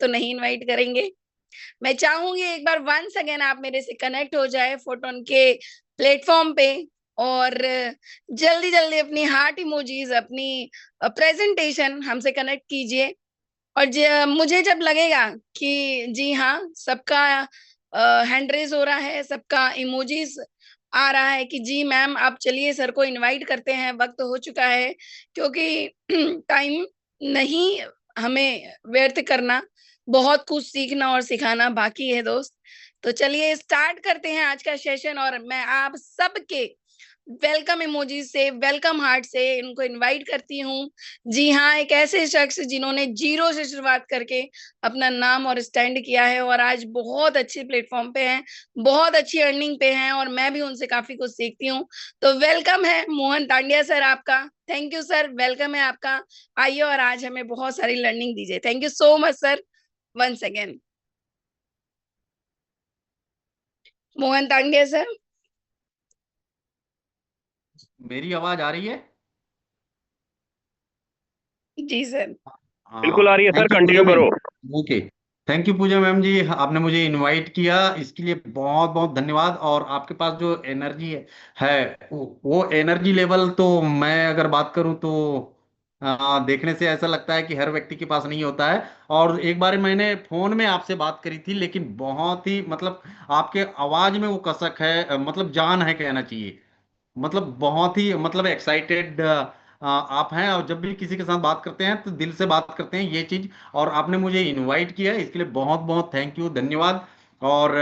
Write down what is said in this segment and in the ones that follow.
तो नहीं इनवाइट करेंगे। मैं चाहूंगी एक बार वंस अगेन आप मेरे से कनेक्ट हो जाए फोटोन के प्लेटफॉर्म पे, और जल्दी जल्दी अपनी हार्ट इमोजीज, अपनी प्रेजेंटेशन हमसे कनेक्ट कीजिए। और मुझे जब लगेगा कि जी हाँ, सबका हैंड रेज हो रहा है, सबका इमोजीज आ रहा है कि जी मैम आप चलिए सर को इनवाइट करते हैं, वक्त हो चुका है, क्योंकि टाइम नहीं हमें व्यर्थ करना, बहुत कुछ सीखना और सिखाना बाकी है दोस्त। तो चलिए स्टार्ट करते हैं आज का सेशन, और मैं आप सबके वेलकम इमोजी से, वेलकम हार्ट से इनको इनवाइट करती हूँ। जी हाँ, एक ऐसे शख्स जिन्होंने जीरो से शुरुआत करके अपना नाम और स्टैंड किया है, और आज बहुत अच्छे प्लेटफॉर्म पे हैं, बहुत अच्छी अर्निंग पे हैं, और मैं भी उनसे काफी कुछ सीखती हूँ। तो वेलकम है मोहन तांडिया सर आपका। थैंक यू सर, वेलकम है आपका। आइए और आज हमें बहुत सारी लर्निंग दीजिए। Thank you so much sir, once again. Mohan Tandiya sir. मेरी आवाज आ रही है? जी सर। बिल्कुल आ हाँ, रही है sir, thank you Pooja continue ma'am. करो। Okay, thank you Pooja ma'am ji, आपने मुझे इनवाइट किया इसके लिए बहुत बहुत धन्यवाद। और आपके पास जो एनर्जी है वो एनर्जी लेवल तो मैं अगर बात करूं तो देखने से ऐसा लगता है कि हर व्यक्ति के पास नहीं होता है। और एक बार मैंने फोन में आपसे बात करी थी, लेकिन बहुत ही मतलब आपके आवाज में वो कसक है, मतलब जान है कहना चाहिए। मतलब बहुत ही मतलब एक्साइटेड आप हैं, और जब भी किसी के साथ बात करते हैं तो दिल से बात करते हैं ये चीज। और आपने मुझे इनवाइट किया इसके लिए बहुत बहुत थैंक यू, धन्यवाद। और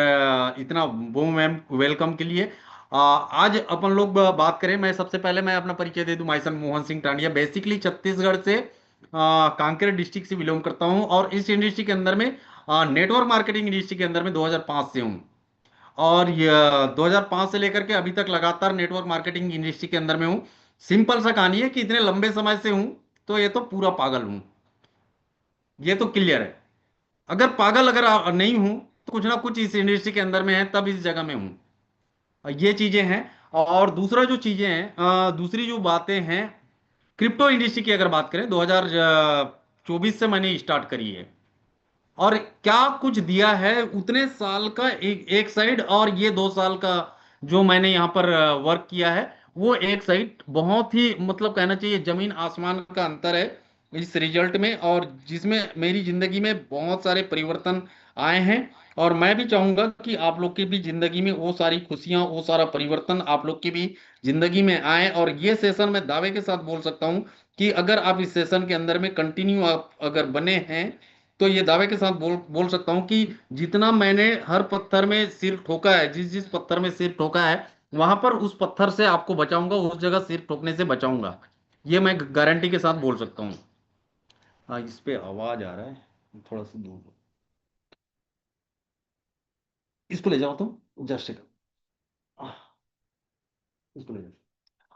इतना वो मैम वेलकम के लिए। आज अपन लोग बात करें, मैं सबसे पहले मैं अपना परिचय दे दूं। माई सन मोहन सिंह टांडिया, बेसिकली छत्तीसगढ़ से कांकेर डिस्ट्रिक्ट से बिलोंग करता हूं, और इस इंडस्ट्री के अंदर में नेटवर्क मार्केटिंग इंडस्ट्री के अंदर में 2005 से हूँ। और ये 2005 से लेकर के अभी तक लगातार नेटवर्क मार्केटिंग इंडस्ट्री के अंदर में हूँ। सिंपल सा कहानी है कि इतने लंबे समय से हूँ तो ये तो पूरा पागल हूँ, ये तो क्लियर है। अगर पागल अगर नहीं हूँ तो कुछ ना कुछ इस इंडस्ट्री के अंदर में है, तब इस जगह में हूँ। ये चीजें हैं। और दूसरा जो चीजें हैं, दूसरी जो बातें हैं, क्रिप्टो इंडस्ट्री की अगर बात करें 2024 से मैंने स्टार्ट करी है। और क्या कुछ दिया है उतने साल का एक साइड, और ये 2 साल का जो मैंने यहाँ पर वर्क किया है वो एक साइड। बहुत ही मतलब कहना चाहिए जमीन आसमान का अंतर है इस रिजल्ट में, और जिसमें मेरी जिंदगी में बहुत सारे परिवर्तन आए हैं। और मैं भी चाहूंगा कि आप लोग की भी जिंदगी में वो सारी खुशियां, वो सारा परिवर्तन आप लोग की भी जिंदगी में आए। और ये सेशन मैं दावे के साथ बोल सकता हूं कि अगर आप इस सेशन के अंदर में कंटिन्यू आप अगर बने हैं तो ये दावे के साथ बोल बोल सकता हूं कि जितना मैंने हर पत्थर में सिर ठोका है, जिस जिस पत्थर में सिर ठोका है वहां पर उस पत्थर से आपको बचाऊंगा, उस जगह सिर ठोकने से बचाऊंगा। ये मैं गारंटी के साथ बोल सकता हूँ। हाँ, इस पे आवाज आ रहा है, थोड़ा सा दूर इसको ले जाओ तुम, जस्ट इसको ले जाओ।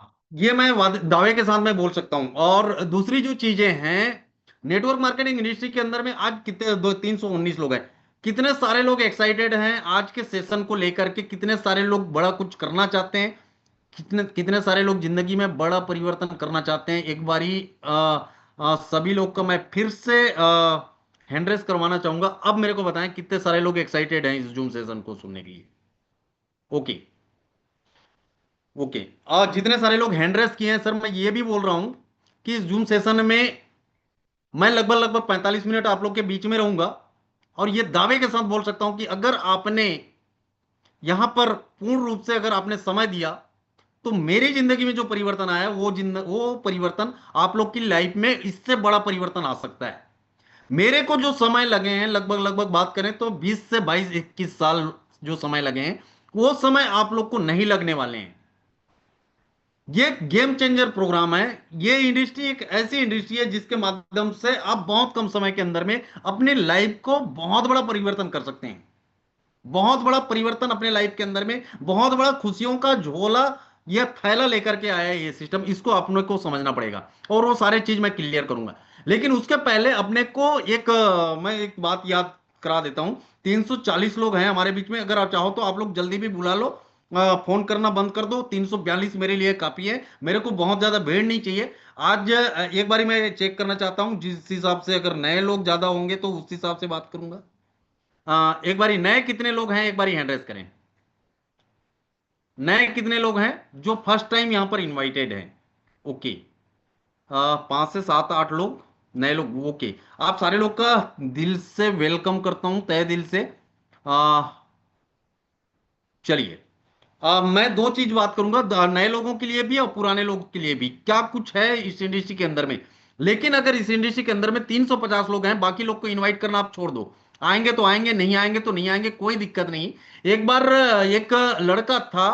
हाँ, ये मैं दावे के साथ मैं बोल सकता हूँ। और दूसरी जो चीजें हैं, नेटवर्क मार्केटिंग इंडस्ट्री के अंदर में आज कितने 319 लोग हैं। कितने सारे लोग एक्साइटेड हैं आज के सेशन को लेकर के, कितने सारे लोग बड़ा कुछ करना चाहते हैं, कितने कितने सारे लोग जिंदगी में बड़ा परिवर्तन करना चाहते हैं। एक बारी सभी लोग का मैं फिर से हैंड रेस करवाना चाहूंगा। अब मेरे को बताएं कितने सारे लोग एक्साइटेड हैं इस जूम सेशन को सुनने के लिए। Okay, okay. और जितने सारे लोग हैंड रेस किए हैं सर, मैं ये भी बोल रहा हूं कि इस जूम सेशन में मैं लगभग लगभग 45 मिनट आप लोग के बीच में रहूंगा। और ये दावे के साथ बोल सकता हूं कि अगर आपने यहां पर पूर्ण रूप से अगर आपने समय दिया तो मेरी जिंदगी में जो परिवर्तन आया है वो परिवर्तन आप लोग की लाइफ में इससे बड़ा परिवर्तन आ सकता है। मेरे को जो समय लगे हैं, लगभग लगभग बात करें तो 20 से 22 21 साल जो समय लगे हैं, वो समय आप लोग को नहीं लगने वाले हैं। ये गेम चेंजर प्रोग्राम है। ये इंडस्ट्री एक ऐसी इंडस्ट्री है जिसके माध्यम से आप बहुत कम समय के अंदर में अपनी लाइफ को बहुत बड़ा परिवर्तन कर सकते हैं। बहुत बड़ा परिवर्तन अपने लाइफ के अंदर में, बहुत बड़ा खुशियों का झोला यह थैला लेकर के आया है ये सिस्टम। इसको अपने को समझना पड़ेगा, और वो सारे चीज मैं क्लियर करूंगा। लेकिन उसके पहले अपने को एक मैं एक बात याद करा देता हूं। 340 लोग हैं हमारे बीच में, अगर आप चाहो तो आप लोग जल्दी भी बुला लो, फोन करना बंद कर दो। 342 मेरे लिए काफी है, मेरे को बहुत ज्यादा भीड़ नहीं चाहिए। आज एक बारी मैं चेक करना चाहता हूँ, जिस हिसाब से अगर नए लोग ज्यादा होंगे तो उस हिसाब से बात करूंगा। एक बारी नए कितने लोग हैं, एक बारी हैंड रेस करें। नए कितने लोग हैं जो फर्स्ट टाइम यहाँ पर इनवाइटेड हैं? ओके, 5 से 7 8 लोग नए लोग, ओके। आप सारे लोग का दिल से वेलकम करता हूँ, तहे दिल से। आ, चलिए, मैं दो चीज बात करूंगा, नए लोगों के लिए भी और पुराने लोगों के लिए भी, क्या कुछ है इस इंडस्ट्री के अंदर में। लेकिन अगर इस इंडस्ट्री के अंदर में 350 लोग हैं, बाकी लोग को इनवाइट करना आप छोड़ दो। आएंगे तो आएंगे, नहीं आएंगे तो नहीं आएंगे, कोई दिक्कत नहीं। एक बार एक लड़का था,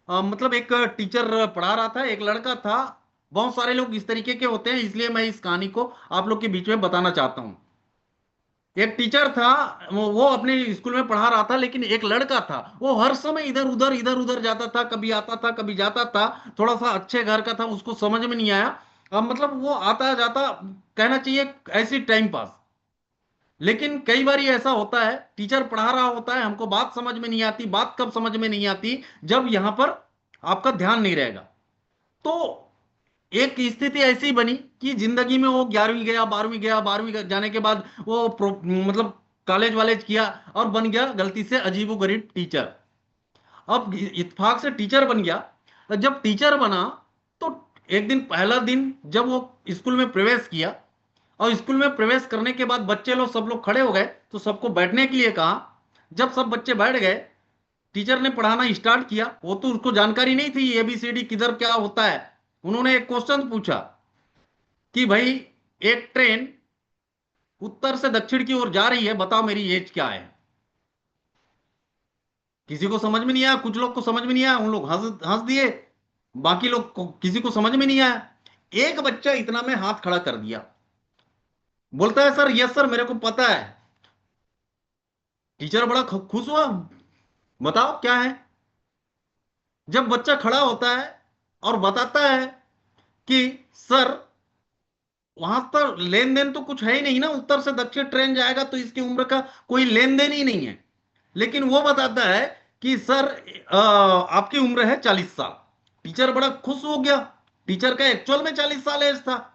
मतलब एक टीचर पढ़ा रहा था, एक लड़का था। बहुत सारे लोग इस तरीके के होते हैं, इसलिए मैं इस कहानी को आप लोग के बीच में बताना चाहता हूँ। एक टीचर था, वो अपने स्कूल में पढ़ा रहा था, लेकिन एक लड़का था, वो हर समय इधर उधर जाता था, कभी आता था कभी जाता था। थोड़ा सा अच्छे घर का था, उसको समझ में नहीं आया। अब मतलब वो आता जाता, कहना चाहिए ऐसी टाइम पास। लेकिन कई बार ऐसा होता है, टीचर पढ़ा रहा होता है, हमको बात समझ में नहीं आती। बात कब समझ में नहीं आती? जब यहां पर आपका ध्यान नहीं रहेगा। तो एक स्थिति ऐसी बनी कि जिंदगी में वो 11वीं गया, 12वीं गया, 12वीं जाने के बाद वो मतलब कॉलेज वालेज किया और बन गया गलती से अजीबोगरीब टीचर। अब इत्तेफाक से टीचर बन गया। तो जब टीचर बना तो एक दिन, पहला दिन जब वो स्कूल में प्रवेश किया, और स्कूल में प्रवेश करने के बाद बच्चे लोग सब लोग खड़े हो गए, तो सबको बैठने के लिए कहा। जब सब बच्चे बैठ गए, टीचर ने पढ़ाना स्टार्ट किया। वो तो उसको जानकारी नहीं थी एबीसीडी किधर क्या होता है। उन्होंने एक क्वेश्चन पूछा कि भाई, एक ट्रेन उत्तर से दक्षिण की ओर जा रही है, बताओ मेरी एज क्या है? किसी को समझ में नहीं आया, कुछ लोग को समझ में नहीं आया, उन लोग हंस हंस दिए। बाकी लोग को, किसी को समझ में नहीं आया। एक बच्चा इतना में हाथ खड़ा कर दिया, बोलता है सर, यस सर, मेरे को पता है। टीचर बड़ा खुश हुआ, बताओ क्या है। जब बच्चा खड़ा होता है और बताता है कि सर, वहां पर लेन देन तो कुछ है ही नहीं ना, उत्तर से दक्षिण ट्रेन जाएगा तो इसकी उम्र का कोई लेन देन ही नहीं है। लेकिन वो बताता है कि सर, आपकी उम्र है 40 साल। टीचर बड़ा खुश हो गया। टीचर का एक्चुअल में 40 साल एज था।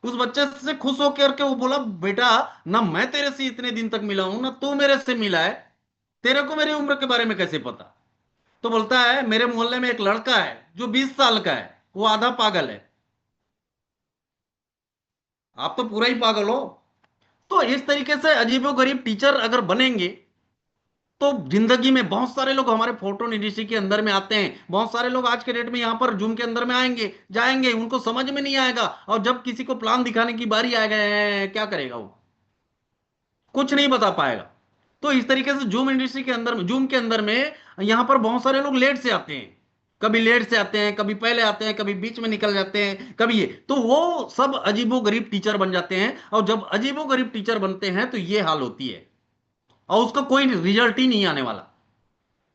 उस बच्चे से खुश होकर के वो बोला, बेटा, ना मैं तेरे से इतने दिन तक मिला हूं, ना तू मेरे से मिला है, तेरे को मेरी उम्र के बारे में कैसे पता? तो बोलता है, मेरे मोहल्ले में एक लड़का है जो 20 साल का है, वो आधा पागल है। आप तो पूरा ही पागल हो। तो इस तरीके से अजीबोगरीब टीचर अगर बनेंगे तो जिंदगी में बहुत सारे लोग हमारे फोटो इंडस्ट्री के अंदर में आते हैं। बहुत सारे लोग आज के डेट में यहाँ पर जूम के अंदर में आएंगे जाएंगे, उनको समझ में नहीं आएगा, और जब किसी को प्लान दिखाने की बारी आ गए, क्या करेगा वो? कुछ नहीं बता पाएगा। तो इस तरीके से जूम इंडस्ट्री के अंदर में, जूम के अंदर में यहाँ पर बहुत सारे लोग लेट से आते हैं। कभी लेट से आते हैं, कभी पहले आते हैं, कभी बीच में निकल जाते हैं, कभी ये, तो वो सब अजीबोगरीब टीचर बन जाते हैं। और जब अजीबोगरीब टीचर बनते हैं तो ये हाल होती है, और उसका कोई रिजल्ट ही नहीं आने वाला।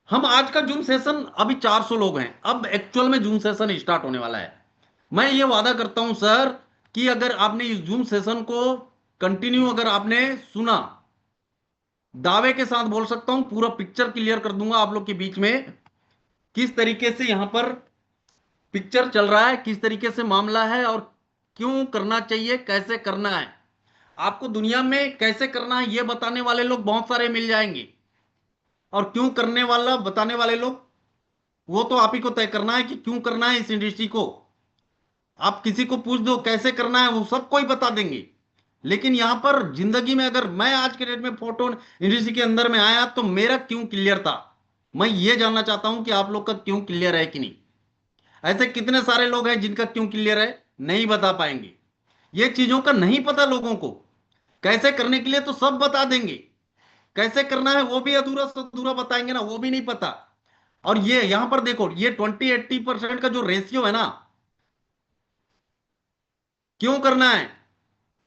हम आज का जूम सेशन, अभी 400 लोग हैं, अब एक्चुअल में जूम सेशन स्टार्ट होने वाला है। मैं ये वादा करता हूं सर, कि अगर आपने इस जूम सेशन को कंटिन्यू अगर आपने सुना, दावे के साथ बोल सकता हूं, पूरा पिक्चर क्लियर कर दूंगा आप लोग के बीच में, किस तरीके से यहां पर पिक्चर चल रहा है, किस तरीके से मामला है, और क्यों करना चाहिए, कैसे करना है। आपको दुनिया में कैसे करना है ये बताने वाले लोग बहुत सारे मिल जाएंगे, और क्यों करने वाला बताने वाले लोग, वो तो आप ही को तय करना है कि क्यों करना है इस इंडस्ट्री को। आप किसी को पूछ दो कैसे करना है, वो सब कोई बता देंगे। लेकिन यहां पर जिंदगी में अगर मैं आज के डेट में फोटो इंडस्ट्री के अंदर में आया तो मेरा क्यों क्लियर था, मैं ये जानना चाहता हूं कि आप लोग का क्यों क्लियर है कि नहीं। ऐसे कितने सारे लोग हैं जिनका क्यों क्लियर है, नहीं बता पाएंगे। ये चीजों का नहीं पता लोगों को। कैसे करने के लिए तो सब बता देंगे, कैसे करना है वो भी अधूरा से अधूरा बताएंगे ना, वो भी नहीं पता। और ये यहां पर देखो, ये 20-80% का जो रेशियो है ना, क्यों करना है?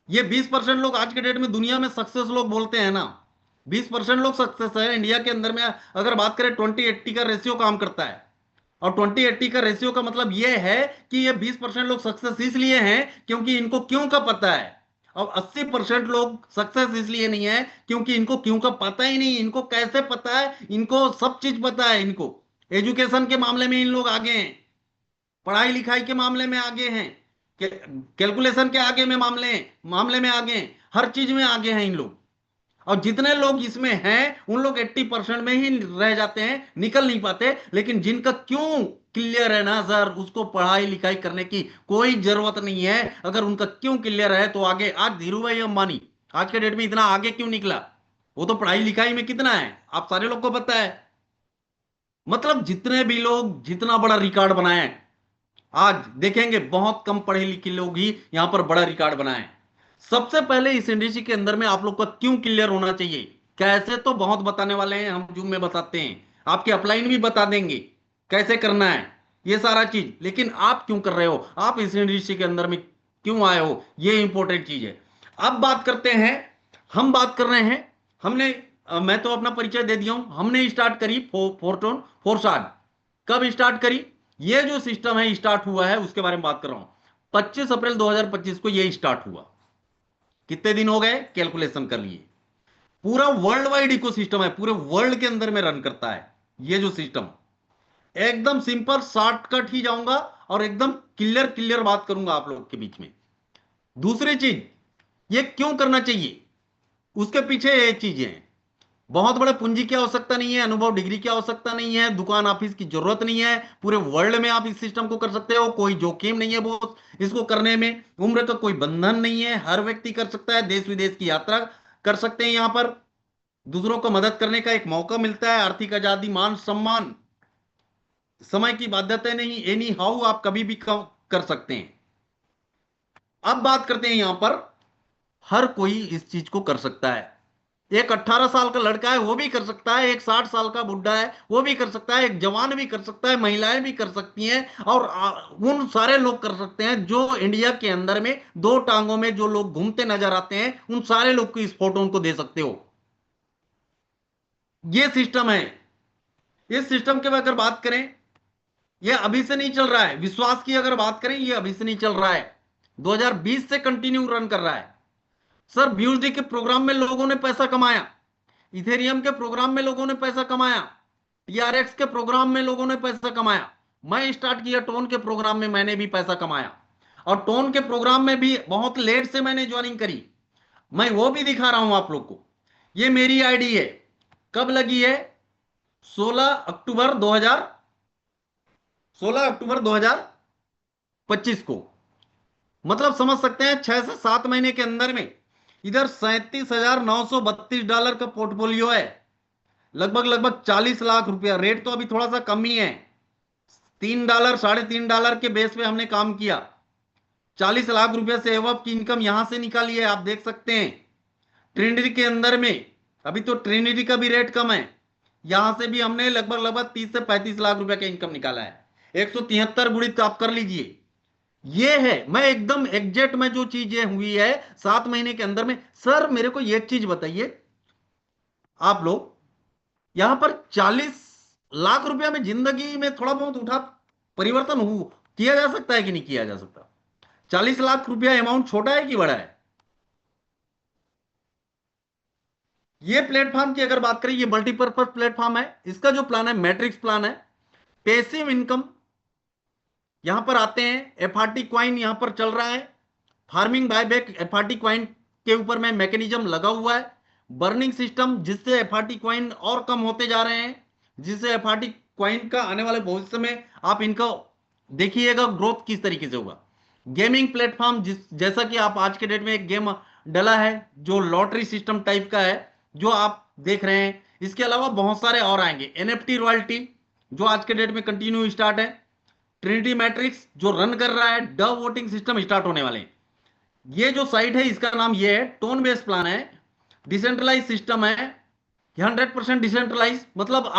ये 20% लोग आज के डेट में दुनिया में सक्सेस लोग बोलते हैं ना, 20% लोग सक्सेस है इंडिया के अंदर में। अगर बात करें 20-80 का रेशियो काम करता है, और 20-80 का रेशियो का मतलब ये है कि ये 20% लोग सक्सेस इसलिए हैं क्योंकि इनको क्यों का पता है। और 80% लोग सक्सेस इसलिए नहीं है क्योंकि इनको क्यों का पता ही नहीं। इनको कैसे पता है? इनको सब चीज पता है इनको, एजुकेशन के मामले में इन लोग आगे हैं, पढ़ाई लिखाई के मामले में आगे हैं, कैलकुलेशन के आगे में मामले में आगे हैं, हर चीज में आगे हैं इन लोग। और जितने लोग इसमें हैं उन लोग 80% में ही रह जाते हैं, निकल नहीं पाते। लेकिन जिनका क्यों क्लियर है ना सर, उसको पढ़ाई लिखाई करने की कोई जरूरत नहीं है। अगर उनका क्यों क्लियर है तो आगे, आज धीरू भाई अंबानी आज के डेट में इतना आगे क्यों निकला? वो तो पढ़ाई लिखाई में कितना है आप सारे लोग को पता है। मतलब जितने भी लोग जितना बड़ा रिकॉर्ड बनाए, आज देखेंगे बहुत कम पढ़े लिखे लोग ही यहां पर बड़ा रिकॉर्ड बनाए। सबसे पहले इस इंडस्ट्री के अंदर में आप लोग का क्यों क्लियर होना चाहिए, कैसे तो बहुत बताने वाले हैं, हम जूम में बताते हैं, आपके अपलाइन भी बता देंगे कैसे करना है ये सारा चीज। लेकिन आप क्यों कर रहे हो, आप इस इंडस्ट्री के अंदर में क्यों आए हो, ये इंपॉर्टेंट चीज है। अब बात करते हैं, हम बात कर रहे हैं, हमने मैं तो अपना परिचय दे दिया हूं। हमने स्टार्ट करी फोरटोन फोरसाड। कब स्टार्ट करी? ये जो सिस्टम है स्टार्ट हुआ है उसके बारे में बात कर रहा हूं। 25 अप्रैल 2025 को ये स्टार्ट हुआ। कितने दिन हो गए कैलकुलेशन कर लिए। पूरा वर्ल्ड वाइड इकोसिस्टम है, पूरे वर्ल्ड के अंदर में रन करता है ये जो सिस्टम। एकदम सिंपल शॉर्टकट ही जाऊंगा और एकदम क्लियर क्लियर बात करूंगा आप लोग के बीच में। दूसरी चीज, ये क्यों करना चाहिए, उसके पीछे ये चीजें हैं। बहुत बड़े पूंजी की आवश्यकता नहीं है, अनुभव डिग्री की आवश्यकता नहीं है, दुकान ऑफिस की जरूरत नहीं है। पूरे वर्ल्ड में आप इस सिस्टम को कर सकते हो, कोई जोखिम नहीं है वो इसको करने में, उम्र का कोई बंधन नहीं है, हर व्यक्ति कर सकता है, देश विदेश की यात्रा कर सकते हैं। यहां पर दूसरों को मदद करने का एक मौका मिलता है, आर्थिक आजादी, मान सम्मान, समय की बाध्यता नहीं, एनी हाउ आप कभी भी कर सकते हैं। अब बात करते हैं यहां पर, हर कोई इस चीज को कर सकता है। एक 18 साल का लड़का है वो भी कर सकता है, एक 60 साल का बुढ़ा है वो भी कर सकता है, एक जवान भी कर सकता है, महिलाएं भी कर सकती हैं, और उन सारे लोग कर सकते हैं जो इंडिया के अंदर में दो टांगों में जो लोग घूमते नजर आते हैं, उन सारे लोग को इस फोटो उनको दे सकते हो। ये सिस्टम है। इस सिस्टम के अगर बात करें, ये अभी से नहीं चल रहा है, विश्वास की अगर बात करें ये अभी से नहीं चल रहा है, 2020 से कंटिन्यू रन कर रहा है। सर BUSD के प्रोग्राम में लोगों ने पैसा कमाया, इथेरियम के प्रोग्राम में लोगों ने पैसा कमाया, TRX के प्रोग्राम में लोगों ने पैसा कमाया। मैं स्टार्ट किया टोन के प्रोग्राम में, मैंने भी पैसा कमाया, और टोन के प्रोग्राम में भी बहुत लेट से मैंने ज्वाइनिंग करी। मैं वो भी दिखा रहा हूं आप लोग को। ये मेरी आईडी है, कब लगी है? 16 अक्टूबर 2000 16 अक्टूबर 2025 को। मतलब समझ सकते हैं 6 से 7 महीने के अंदर में इधर $37,932 का पोर्टफोलियो है, लगभग लगभग 40 लाख रुपया। रेट तो अभी थोड़ा सा कम ही है, $3 $3.5 के बेस पे हमने काम किया। 40 लाख रुपया से एवब की इनकम यहां से निकाली है, आप देख सकते हैं। ट्रिनिटी के अंदर में अभी तो ट्रिनिटी का भी रेट कम है, यहां से भी हमने लगभग लगभग 30 से 35 लाख रुपया का इनकम निकाला है। 173 गुणित आप कर लीजिए। ये है, मैं एकदम एग्जैक्ट में जो चीजें हुई है 7 महीने के अंदर में। सर मेरे को ये चीज बताइए, आप लोग यहां पर 40 लाख रुपया में जिंदगी में थोड़ा बहुत उठा परिवर्तन हो किया जा सकता है कि नहीं किया जा सकता? 40 लाख रुपया अमाउंट छोटा है कि बड़ा है? ये प्लेटफॉर्म की अगर बात करें, ये मल्टीपर्पज प्लेटफॉर्म है। इसका जो प्लान है मैट्रिक्स प्लान है, पैसिव इनकम यहां पर आते हैं। FRT क्वाइन यहां पर चल रहा है, फार्मिंग बायबैक FRT क्वाइन के ऊपर में मैकेनिज्म लगा हुआ है। बर्निंग सिस्टम जिससे FRT क्वाइन और कम होते जा रहे हैं, जिससे FRT क्वाइन का आने वाले भविष्य में आप इनका देखिएगा ग्रोथ किस तरीके से होगा। गेमिंग प्लेटफॉर्म जैसा कि आप आज के डेट में एक गेम डला है जो लॉटरी सिस्टम टाइप का है जो आप देख रहे हैं। इसके अलावा बहुत सारे और आएंगे। NFT रॉयल्टी जो आज के डेट में कंटिन्यू स्टार्ट है। ट्रिनिटी मैट्रिक्स जो रन कर रहा है, डव वोटिंग सिस्टम स्टार्ट होने वाले हैं। ये जो साइट है इसका नाम ये है, टोन बेस्ड प्लान है, डिसेंट्रलाइज सिस्टम है, 100% डिसेंट्रलाइज। मतलब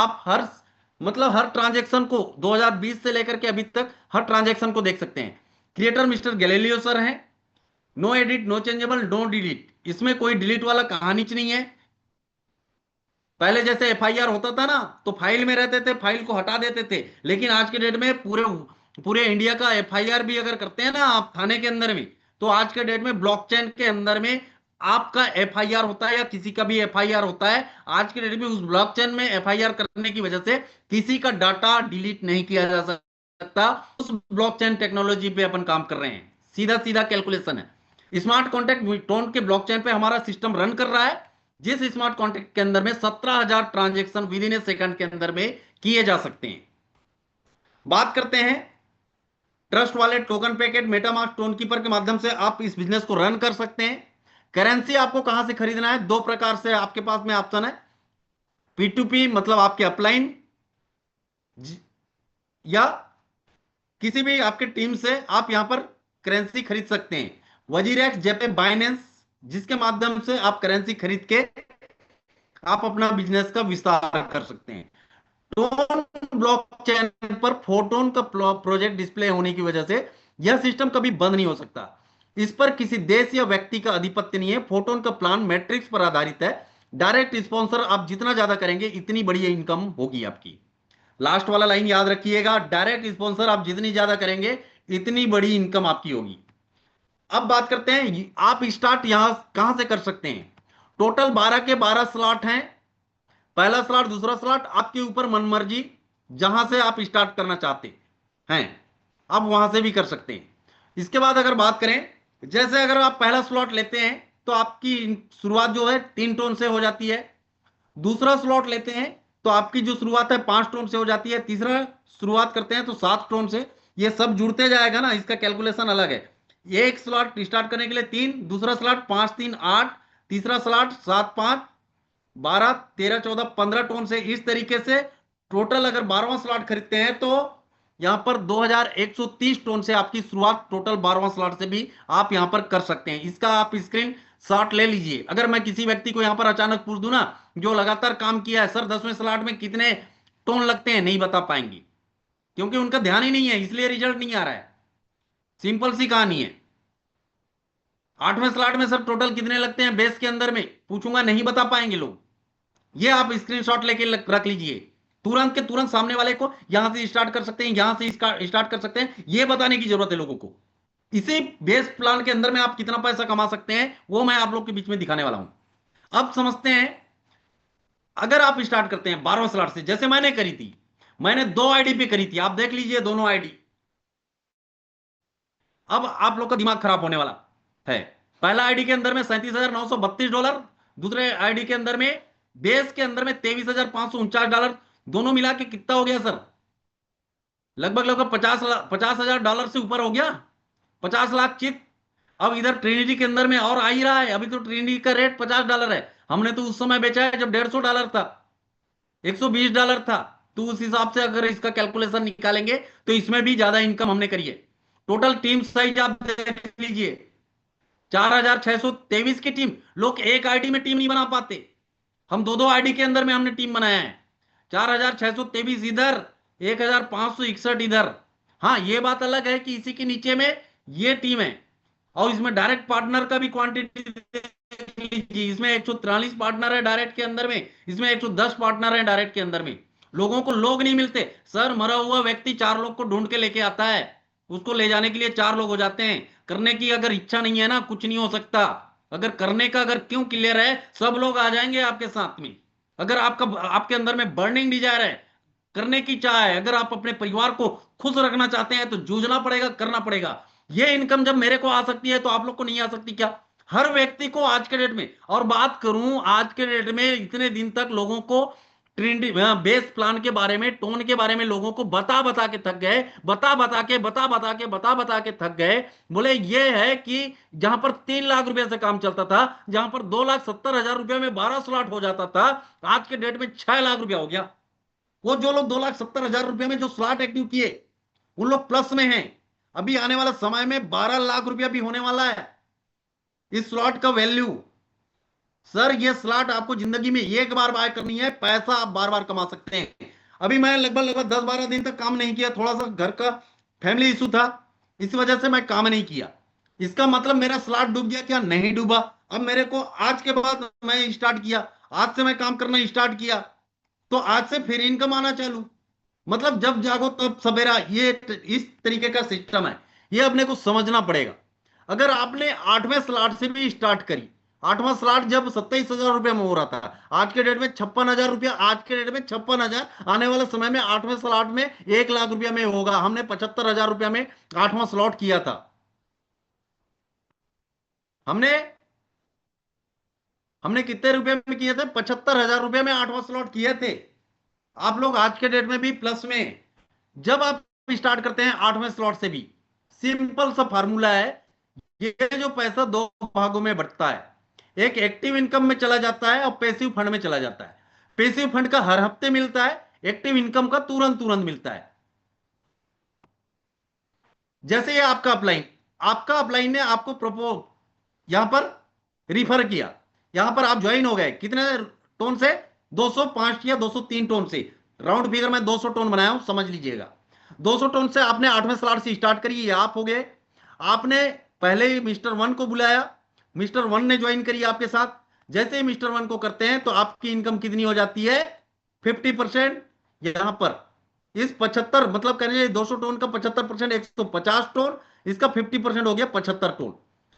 हर ट्रांजेक्शन को 2020 से लेकर के अभी तक हर ट्रांजेक्शन को देख सकते हैं। क्रिएटर मिस्टर गैलीलियो सर हैं। No edit, no changeable, no delete, इसमें कोई डिलीट वाला कहानी नहीं है। पहले जैसे FIR होता था ना तो फाइल में रहते थे, फाइल को हटा देते थे, लेकिन आज के डेट में पूरे पूरे इंडिया का FIR भी अगर करते हैं ना आप थाने के अंदर में, तो आज के डेट में ब्लॉकचेन के अंदर में आपका एफआईआर होता है या किसी का भी एफआईआर होता है, आज के डेट में उस ब्लॉकचेन में एफआईआर करने की वजह से किसी का डाटा डिलीट नहीं किया जा सकता। उस ब्लॉकचेन टेक्नोलॉजी पे अपन काम कर रहे हैं, सीधा सीधा कैलकुलेशन है। स्मार्ट कॉन्ट्रैक्ट टोन के ब्लॉकचेन पे हमारा सिस्टम रन कर रहा है, जिस स्मार्ट कॉन्ट्रैक्ट के अंदर में 17,000 transaction with in A second के अंदर में किए जा सकते हैं। बात करते हैं trust wallet, token packet, MetaMask, tone keeper के माध्यम से आप इस बिजनेस को रन कर सकते हैं। करेंसी आपको कहां से खरीदना है, दो प्रकार से आपके पास में ऑप्शन है। P2P मतलब आपके अपलाइन, या किसी भी आपके टीम से आप यहां पर करेंसी खरीद सकते हैं। वजीरेक्स, जेपे, बाइनेंस, जिसके माध्यम से आप करेंसी खरीद के आप अपना बिजनेस का विस्तार कर सकते हैं। टोन ब्लॉकचेन पर फोटोन का प्रोजेक्ट डिस्प्ले होने की वजह से यह सिस्टम कभी बंद नहीं हो सकता। इस पर किसी देश या व्यक्ति का अधिपत्य नहीं है। फोटोन का प्लान मैट्रिक्स पर आधारित है। डायरेक्ट स्पॉन्सर आप जितना ज्यादा करेंगे इतनी बड़ी इनकम होगी आपकी। लास्ट वाला लाइन याद रखिएगा, डायरेक्ट स्पॉन्सर आप जितनी ज्यादा करेंगे इतनी बड़ी इनकम आपकी होगी। अब बात करते हैं आप स्टार्ट यहां कहां से कर सकते हैं। टोटल 12 के 12 स्लॉट हैं। पहला स्लॉट, दूसरा स्लॉट, आपके ऊपर मनमर्जी, जहां से आप स्टार्ट करना चाहते हैं आप वहां से भी कर सकते हैं। इसके बाद अगर बात करें, जैसे अगर आप पहला स्लॉट लेते हैं तो आपकी शुरुआत जो है 3 टोन से हो जाती है। दूसरा स्लॉट लेते हैं तो आपकी जो शुरुआत है 5 टोन से हो जाती है। तीसरा शुरुआत करते हैं तो 7 टोन से। ये सब जुड़ते जाएगा ना, इसका कैलकुलेशन अलग है। एक स्लॉट स्टार्ट करने के लिए 3, दूसरा स्लॉट 5 3 8, तीसरा स्लॉट 7 5 12 13 14 15 टोन से। इस तरीके से टोटल अगर 12वां स्लॉट खरीदते हैं तो यहां पर 2130 टोन से आपकी शुरुआत टोटल 12वां स्लॉट से भी आप यहां पर कर सकते हैं। इसका आप स्क्रीन शॉट ले लीजिए। अगर मैं किसी व्यक्ति को यहां पर अचानक पूछ दूं ना, जो लगातार काम किया है, सर 10वें स्लॉट में कितने टोन लगते हैं, नहीं बता पाएंगे, क्योंकि उनका ध्यान ही नहीं है, इसलिए रिजल्ट नहीं आ रहा है। सिंपल सी कहानी है। 8वें स्लॉट में सर टोटल कितने लगते हैं बेस के अंदर में, पूछूंगा, नहीं बता पाएंगे लोग। ये आप स्क्रीनशॉट लेके रख लीजिए। तुरंत के तुरंत सामने वाले को यहां से स्टार्ट कर सकते हैं, यहां से स्टार्ट कर सकते हैं, ये बताने की जरूरत है लोगों को। इसी बेस प्लान के अंदर में आप कितना पैसा कमा सकते हैं वो मैं आप लोग के बीच में दिखाने वाला हूं। अब समझते हैं, अगर आप स्टार्ट करते हैं 12वें स्लॉट से, जैसे मैंने करी थी, मैंने 2 आईडी पे करी थी, आप देख लीजिए दोनों आईडी। अब आप लोग का दिमाग खराब होने वाला है। पहला आईडी के अंदर में $37,932, दूसरे आईडी के अंदर में बेस के अंदर में $23,549। दोनों मिला के कितना हो गया सर? लगभग लगभग 50,000 से ऊपर हो गया, 50 लाख चित। अब इधर ट्रिनिटी के अंदर में और आ ही रहा है। अभी तो ट्रिनिटी का रेट $50 है। हमने तो उस समय बेचा है जब $150 था, $120 था। तो उस हिसाब से अगर इसका कैलकुलेशन निकालेंगे तो इसमें भी ज्यादा इनकम हमने करी है। टोटल टीम साइज आप देख लीजिए, 4,623 की टीम। लोग एक आईडी में टीम नहीं बना पाते, हम दो दो आईडी के अंदर में हमने टीम बनाया है। 4,623 इधर, 1,561 इधर। हाँ, ये बात अलग है कि इसी के नीचे में ये टीम है। और इसमें डायरेक्ट पार्टनर का भी क्वांटिटी देख लीजिए, इसमें 143 पार्टनर है डायरेक्ट के अंदर में, इसमें 110 पार्टनर है डायरेक्ट के अंदर में। लोगों को लोग नहीं मिलते सर। मरा हुआ व्यक्ति 4 लोग को ढूंढ के लेके आता है, उसको ले जाने के लिए 4 लोग हो जाते हैं। करने की अगर इच्छा नहीं है ना, कुछ नहीं हो सकता। अगर करने का अगर क्यों क्लियर है, सब लोग आ जाएंगे आपके साथ में। अगर आपके अंदर में बर्निंग डिजायर है, करने की चाह है, अगर आप अपने परिवार को खुश रखना चाहते हैं तो जूझना पड़ेगा, करना पड़ेगा। ये इनकम जब मेरे को आ सकती है तो आप लोग को नहीं आ सकती क्या? हर व्यक्ति को आज के डेट में, और बात करूं आज के डेट में, इतने दिन तक लोगों को ट्रेंड बेस प्लान के बारे में, टोन के बारे में लोगों को बता बता के थक गए, बता बता के थक गए। बोले ये है कि जहां पर 3 लाख रुपए से काम चलता था, जहां पर 2,70,000 रुपए में 12 स्लॉट हो जाता था, आज के डेट में 6 लाख रुपया हो गया। वो जो लोग 2,70,000 रुपए में जो स्लॉट एक्टिव किए, उन लोग प्लस में हैं। अभी आने वाला समय में 12 लाख रुपया भी होने वाला है इस स्लॉट का वैल्यू। सर ये स्लॉट आपको जिंदगी में एक बार बाय करनी है, पैसा आप बार बार कमा सकते हैं। अभी मैं लगभग 10-12 दिन तक काम नहीं किया, थोड़ा सा घर का फैमिली इशू था, इस वजह से मैं काम नहीं किया। इसका मतलब मेरा स्लॉट डूब गया क्या? नहीं डूबा। अब मेरे को आज के बाद मैं स्टार्ट किया, आज से मैं काम करना स्टार्ट किया, तो आज से फिर इनकम आना चालू। मतलब जब जागो तब सवेरा, ये इस तरीके का सिस्टम है। ये अपने को समझना पड़ेगा। अगर आपने 8वें स्लॉट से भी स्टार्ट करी 8वां स्लॉट जब 27,000 रुपया में हो रहा था, आज के डेट में 56,000 रुपया, आज के डेट में 56,000, आने वाले समय में 8वें स्लॉट में 1 लाख रुपया में होगा। हमने 75,000 रुपया में 8वां स्लॉट किया था। हमने हमने कितने रुपए में किए थे? 75,000 रुपया में 8वां स्लॉट किए थे। आप लोग आज के डेट में भी प्लस में, जब आप स्टार्ट करते हैं 8वें स्लॉट से भी, सिंपल सा फार्मूला है। ये जो पैसा दो भागों में बंटता है, एक एक्टिव इनकम में चला जाता है और पैसिव फंड में चला जाता है। पैसिव फंड का हर हफ्ते मिलता है, एक्टिव इनकम का तुरंत तुरंत मिलता है। जैसे ये आपका अपलाइन ने आपको यहां पर रिफर किया, यहां पर आप ज्वाइन हो गए कितने टोन से? 205 या 203 टोन से। राउंड फिगर में 200 टोन बनाया हूं, समझ लीजिएगा। 200 टोन से आपने 8वें स्लॉट से स्टार्ट करी, ये आप हो गए। आपने पहले ही मिस्टर वन को बुलाया, मिस्टर वन ने ज्वाइन करी आपके साथ। जैसे ही मिस्टर वन को करते हैं तो आपकी इनकम कितनी हो जाती है? 50%। यहां पर इस 75, मतलब करेंगे 200 टोन का 75%, 150 टोन, इसका 50% हो गया 75 टोन।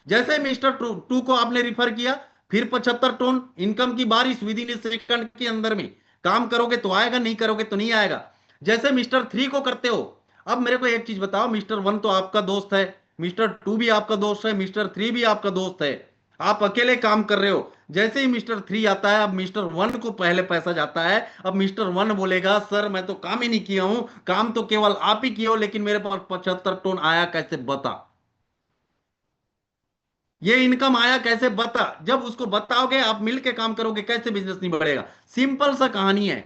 जैसे मिस्टर टू को आपने रिफर किया, फिर 75 टोन इनकम की बारिश विद इन सेकंड के अंदर में। काम करोगे तो आएगा, नहीं करोगे तो नहीं आएगा। जैसे मिस्टर थ्री को करते हो, अब मेरे को एक चीज बताओ, मिस्टर वन तो आपका दोस्त है, मिस्टर टू भी आपका दोस्त है, मिस्टर थ्री भी आपका दोस्त है, आप अकेले काम कर रहे हो। जैसे ही मिस्टर थ्री आता है, अब मिस्टर वन को पहले पैसा जाता है। अब मिस्टर वन बोलेगा सर मैं तो काम ही नहीं किया हूं, काम तो केवल आप ही किए हो, लेकिन मेरे पास 75 टन आया कैसे बता, ये इनकम आया कैसे बता। जब उसको बताओगे, आप मिलके काम करोगे, कैसे बिजनेस नहीं बढ़ेगा। सिंपल सा कहानी है।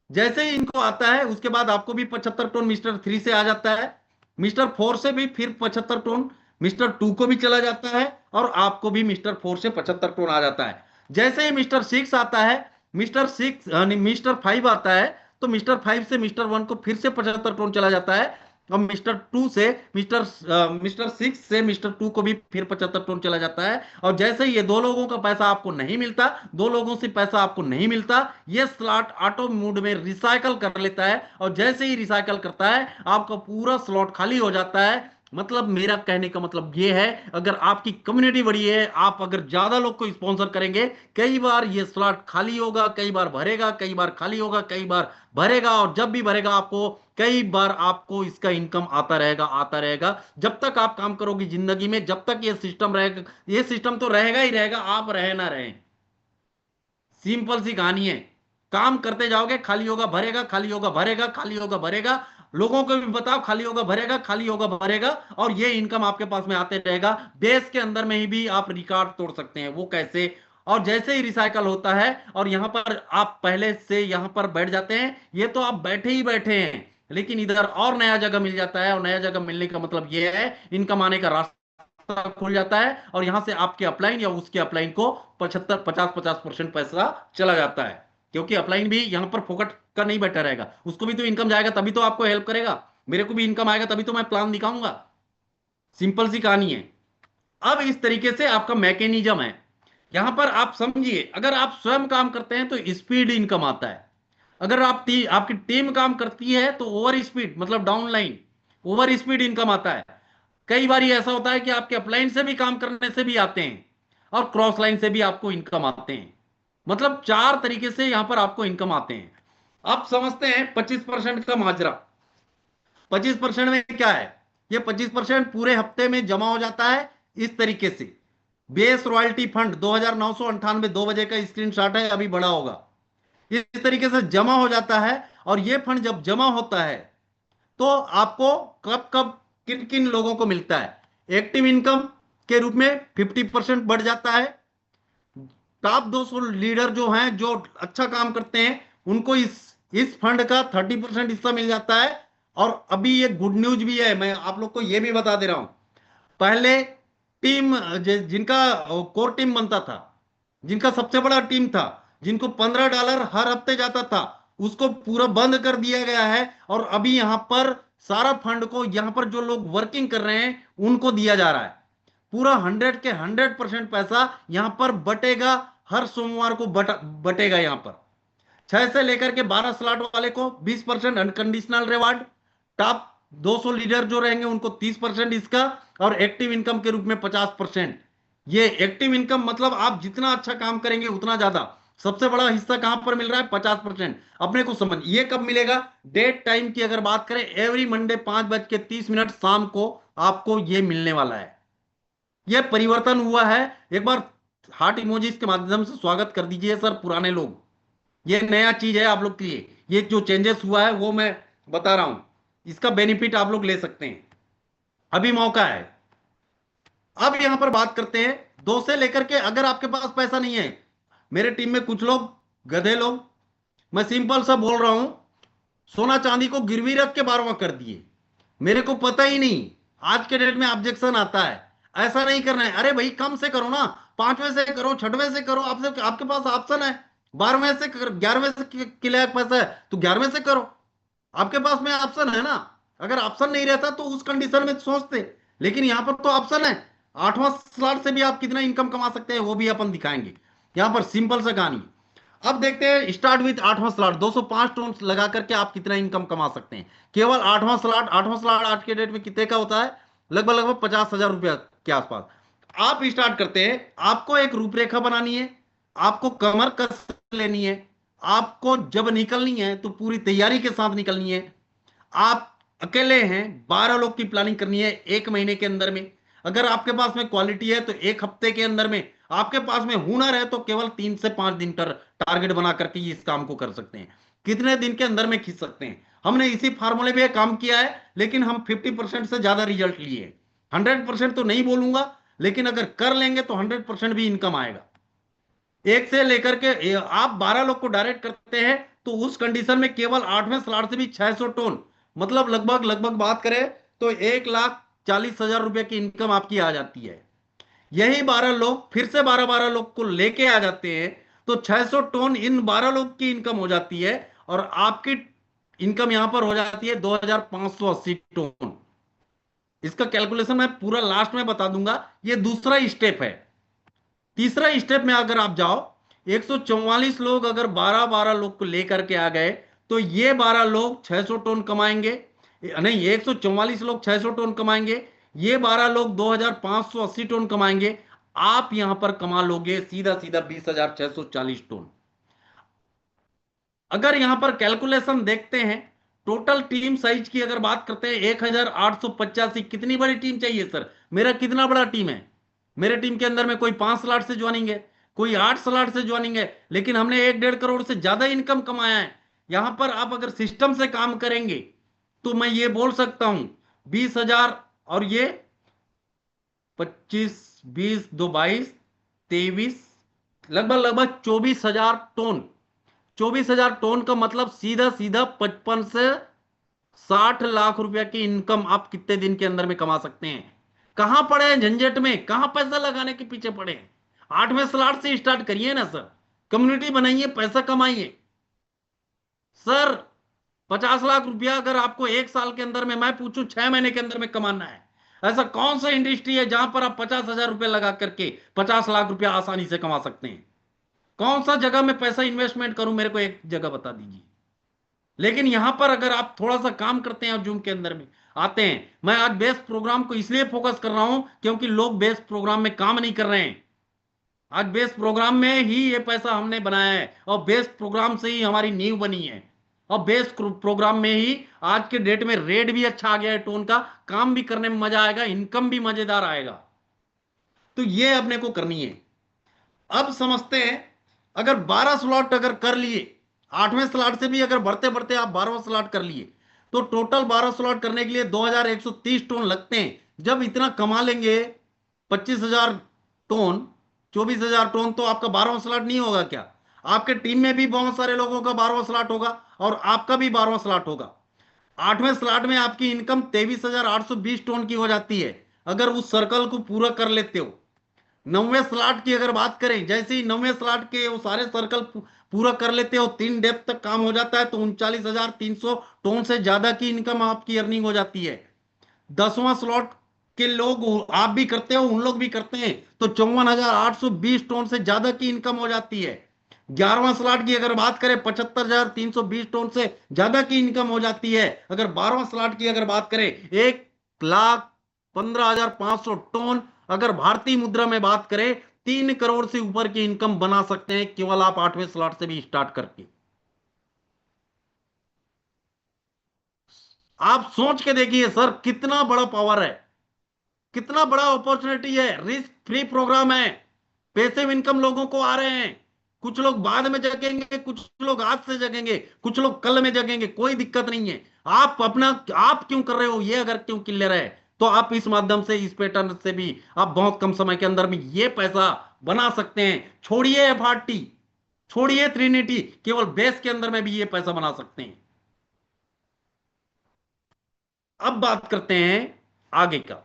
जैसे ही इनको आता है, उसके बाद आपको भी 75 टन मिस्टर थ्री से आ जाता है, मिस्टर फोर से भी फिर 75 टन मिस्टर टू को भी चला जाता है, और आपको भी मिस्टर फोर से 75 टन आ जाता है। जैसे ही मिस्टर सिक्स आता है, मिस्टर फाइव आता है, तो मिस्टर फाइव से मिस्टर वन को फिर से 75 टन चला जाता है। और मिस्टर टू से मिस्टर सिक्स से मिस्टर टू को भी फिर 75 टन चला जाता है। और जैसे ही ये दो लोगों का पैसा आपको नहीं मिलता, दो लोगों से पैसा आपको नहीं मिलता, ये स्लॉट ऑटो मोड में रिसाइकल कर लेता है। और जैसे ही रिसाइकल करता है, आपका पूरा स्लॉट खाली हो जाता है। मतलब मेरा कहने का मतलब ये है, अगर आपकी कम्युनिटी बड़ी है, आप अगर ज्यादा लोग को स्पॉन्सर करेंगे, कई बार ये स्लॉट खाली होगा, कई बार भरेगा, कई बार खाली होगा, कई बार भरेगा। और जब भी भरेगा, आपको कई बार आपको इसका इनकम आता रहेगा, आता रहेगा। जब तक आप काम करोगे जिंदगी में, जब तक ये सिस्टम रहेगा, ये सिस्टम तो रहेगा ही रहेगा, आप रहे ना रहे। सिंपल सी कहानी है। काम करते जाओगे, खाली होगा भरेगा, खाली होगा भरेगा, खाली होगा भरेगा। लोगों को भी बताओ खाली होगा भरेगा, खाली होगा भरेगा, और ये इनकम आपके पास में आते रहेगा। देश के अंदर में ही भी आप रिकॉर्ड तोड़ सकते हैं। वो कैसे? और जैसे ही रिसाइकल होता है, और यहां पर आप पहले से यहां पर बैठ जाते हैं, ये तो आप बैठे ही बैठे हैं, लेकिन इधर और नया जगह मिल जाता है। और नया जगह मिलने का मतलब ये है, इनकम आने का रास्ता खुल जाता है, और यहां से आपके अपलाइन या उसके अपलाइन को 75 50% पैसा चला जाता है। क्योंकि अपलाइन भी यहां पर फोकट का नहीं बैठा रहेगा, उसको भी तो इनकम जाएगा, तभी तो आपको हेल्प करेगा। मेरे को भी इनकम आएगा, तभी तो मैं प्लान दिखाऊंगा। सिंपल सी कहानी है। अब इस तरीके से आपका मैकेनिज्म है। यहां पर आप समझिए, अगर आप स्वयं काम करते हैं तो स्पीड इनकम आता है। अगर आपकी टीम काम करती है तो ओवर स्पीड, मतलब down line, over speed income आता है। कई बार ऐसा होता है कि आपके अपलाइन से भी काम करने से भी आते हैं, और क्रॉस लाइन से भी आपको इनकम आते हैं। मतलब चार तरीके से यहां पर आपको इनकम आते हैं। आप समझते हैं 25% का माजरा। 25% में क्या है? ये 25% पूरे हफ्ते में जमा हो जाता है इस तरीके से। बेस रॉयल्टी फंड 2,998, 2 बजे का स्क्रीनशॉट है, अभी बड़ा होगा। इस तरीके से जमा हो जाता है। और ये फंड जब जमा होता है, तो आपको कब कब किन किन लोगों को मिलता है? एक्टिव इनकम के रूप में 50% बढ़ जाता है। टॉप 200 लीडर जो हैं, जो अच्छा काम करते हैं, उनको इस फंड का 30% हिस्सा मिल जाता है। और अभी ये गुड न्यूज भी है, मैं आप लोग को ये भी बता दे रहा हूं। पहले टीम जिनका कोर टीम बनता था, जिनका सबसे बड़ा टीम था, जिनको $15 हर हफ्ते जाता था, उसको पूरा बंद कर दिया गया है। और अभी यहां पर सारा फंड को, यहां पर जो लोग वर्किंग कर रहे हैं, उनको दिया जा रहा है। पूरा 100% पैसा यहां पर बटेगा। हर सोमवार को बटेगा यहां पर। 6 से लेकर के 12 स्लॉट वाले को 20% अनकंडीशनल रिवार्ड। टॉप 200 लीडर जो रहेंगे उनको 30% इसका, और एक्टिव इनकम के रूप में 50%। ये एक्टिव इनकम मतलब आप जितना अच्छा काम करेंगे उतना ज्यादा। सबसे बड़ा हिस्सा कहां पर मिल रहा है? 50%। अपने को समझ, ये कब मिलेगा? डेट टाइम की अगर बात करें, एवरी मंडे 5:30 शाम को आपको ये मिलने वाला है। ये परिवर्तन हुआ है। एक बार हार्ट इमोजीज के माध्यम से स्वागत कर दीजिए सर पुराने लोग। ये नया चीज है आप लोग के लिए। ये जो चेंजेस हुआ है वो मैं बता रहा हूं, इसका बेनिफिट आप लोग ले सकते हैं, अभी मौका है। अब यहां पर बात करते हैं 2 से लेकर के, अगर आपके पास पैसा नहीं है, मेरे टीम में कुछ लोग गधे लोग, मैं सिंपल सा बोल रहा हूं, सोना चांदी को गिरवी रख के 12वां कर दिए। मेरे को पता ही नहीं, आज के डेट में ऑब्जेक्शन आता है। ऐसा नहीं करना है। अरे भाई कम से करो ना, 5वें से करो, 6वें से करो, आपसे आपके पास ऑप्शन है। 12वें से 11वें से के लिए पैसा है तो 11वें से करो, आपके पास में ऑप्शन है ना। अगर ऑप्शन नहीं रहता तो उस कंडीशन में सोचते, लेकिन यहां पर तो ऑप्शन है। 8वां स्लॉट से भी आप कितना इनकम कमा सकते हैं वो भी अपन दिखाएंगे। यहां पर सिंपल सा कहानी। अब देखते हैं, स्टार्ट विथ 8वां स्लॉट, 205 टोन लगा करके आप कितना इनकम कमा सकते हैं। केवल 8वां स्लॉट आज के डेट में कितने का होता है? लगभग लगभग 50,000 रुपया के आसपास। आप स्टार्ट करते हैं, आपको एक रूपरेखा बनानी है, आपको कमर कस लेनी है, आपको जब निकलनी है तो पूरी तैयारी के साथ निकलनी है। आप अकेले हैं, 12 लोग की प्लानिंग करनी है 1 महीने के अंदर में। अगर आपके पास में क्वालिटी है तो 1 हफ्ते के अंदर में। आपके पास में हुनर है तो केवल 3 से 5 दिन का टारगेट बना करके इस काम को कर सकते हैं। कितने दिन के अंदर में खींच सकते हैं? हमने इसी फार्मूले पे काम किया है, लेकिन हम 50% से ज्यादा रिजल्ट लिए। 100% तो नहीं बोलूंगा, लेकिन अगर कर लेंगे तो 100% भी इनकम आएगा। एक से लेकर के आप 12 लोग को डायरेक्ट करते हैं तो उस कंडीशन में केवल 8वें स्लॉट से भी 600 टोन, मतलब लगभग लगभग बात करें तो 1,40,000 रुपए की इनकम आपकी आ जाती है। यही 12 लोग फिर से 12-12 लोग को लेके आ जाते हैं तो 600 टोन इन 12 लोग की इनकम हो जाती है, और आपकी इनकम यहां पर हो जाती है 2,580 टोन। इसका कैलकुलेशन मैं पूरा लास्ट में बता दूंगा। ये दूसरा स्टेप है। तीसरा स्टेप में अगर आप जाओ, 144 लोग अगर 12-12 लोग को लेकर के आ गए तो ये 12 लोग 600 टन कमाएंगे। नहीं, 144 लोग 600 टन कमाएंगे, ये 12 लोग 2,580 टन कमाएंगे। आप यहां पर कमा लोगे सीधा सीधा 20,640 टन। अगर यहां पर कैलकुलेशन देखते हैं, टोटल टीम साइज की अगर बात करते हैं 1,885। कितनी बड़ी टीम चाहिए सर? मेरा कितना बड़ा टीम है? मेरे टीम के अंदर में कोई 5 स्लॉट से ज्वाइनिंग है, कोई 8 स्लॉट से ज्वाइनिंग है, लेकिन हमने 1-1.5 करोड़ से ज्यादा इनकम कमाया है। यहां पर आप अगर सिस्टम से काम करेंगे तो मैं ये बोल सकता हूं 20,000, और ये 25, 20, 2, 22, 23, लगभग लगभग 24,000 टन। 24,000 टन का मतलब सीधा सीधा 55 से 60 लाख रुपया की इनकम आप कितने दिन के अंदर में कमा सकते हैं। कहां पड़े हैं झंझट में? कहां पैसा लगाने के पीछे पड़े हैं? 8वें स्लॉट से स्टार्ट करिए ना सर। कम्युनिटी बनाइए, पैसा कमाइए। सर 50 लाख रुपया अगर आपको 1 साल के अंदर में, मैं पूछूं 6 महीने के अंदर में कमाना है, ऐसा कौन सा इंडस्ट्री है जहां पर आप 50,000 रुपया लगा करके 50 लाख रुपया आसानी से कमा सकते हैं? कौन सा जगह में पैसा इन्वेस्टमेंट करूं, मेरे को एक जगह बता दीजिए। लेकिन यहां पर अगर आप थोड़ा सा काम करते हैं, जूम के अंदर में आते हैं, मैं आज बेस्ट प्रोग्राम को इसलिए फोकस कर रहा हूं क्योंकि लोग बेस्ट प्रोग्राम में काम नहीं कर रहे हैं। आज बेस्ट प्रोग्राम में ही ये पैसा हमने बनाया है, और बेस्ट प्रोग्राम से ही हमारी नींव बनी है, और बेस्ट प्रोग्राम में ही आज के डेट में रेट भी अच्छा आ गया है टोन का, काम भी करने में मजा आएगा, इनकम भी मजेदार आएगा। तो ये अपने को करनी है। अब समझते हैं, अगर 12 स्लॉट अगर कर लिए, 8वें स्लॉट से भी अगर बढ़ते बढ़ते आप 12वां स्लॉट कर लिए, तो टोटल 12 स्लॉट करने के लिए 2,130 टोन लगते हैं। जब इतना कमा लेंगे 25,000 टोन, 24,000 टोन, तो आपका 12वां स्लॉट नहीं होगा क्या? आपके टीम में भी बहुत सारे लोगों का 12वां स्लॉट होगा, और आपका भी 12वां स्लॉट होगा। 8वें स्लॉट में आपकी इनकम 23,820 टोन की हो जाती है, अगर उस सर्कल को पूरा कर लेते हो। 9वें स्लॉट की अगर बात करें, जैसे ही 9वें स्लॉट के वो सारे सर्कल पूरा कर लेते हो, 3 डेप्थ तक काम हो जाता है, तो 39,300 टोन से ज्यादा की इनकम आपकी अर्निंग हो जाती है। 10वां स्लॉट के लोग, आप भी करते हो, उन लोग भी करते हैं, तो 54,820 टोन से ज्यादा की इनकम हो जाती है। 11वां स्लॉट की अगर बात करें, 75,320 टोन से ज्यादा की इनकम हो जाती है। अगर 12वां स्लॉट की अगर बात करें, 1,15,500 टोन, अगर भारतीय मुद्रा में बात करें 3 करोड़ से ऊपर की इनकम बना सकते हैं केवल आप 8वें स्लॉट से भी स्टार्ट करके। आप सोच के देखिए सर, कितना बड़ा पावर है, कितना बड़ा अपॉर्चुनिटी है, रिस्क फ्री प्रोग्राम है, पैसिव इनकम लोगों को आ रहे हैं। कुछ लोग बाद में जगेंगे, कुछ लोग आज से जगेंगे, कुछ लोग कल में जगेंगे, कोई दिक्कत नहीं है। आप अपना, आप क्यों कर रहे हो ये अगर क्यों क्लियर है, तो आप इस माध्यम से, इस पैटर्न से भी आप बहुत कम समय के अंदर में ये पैसा बना सकते हैं। छोड़िए एफआरटी, छोड़िए ट्रिनिटी, केवल बेस के अंदर में भी ये पैसा बना सकते हैं। अब बात करते हैं आगे का।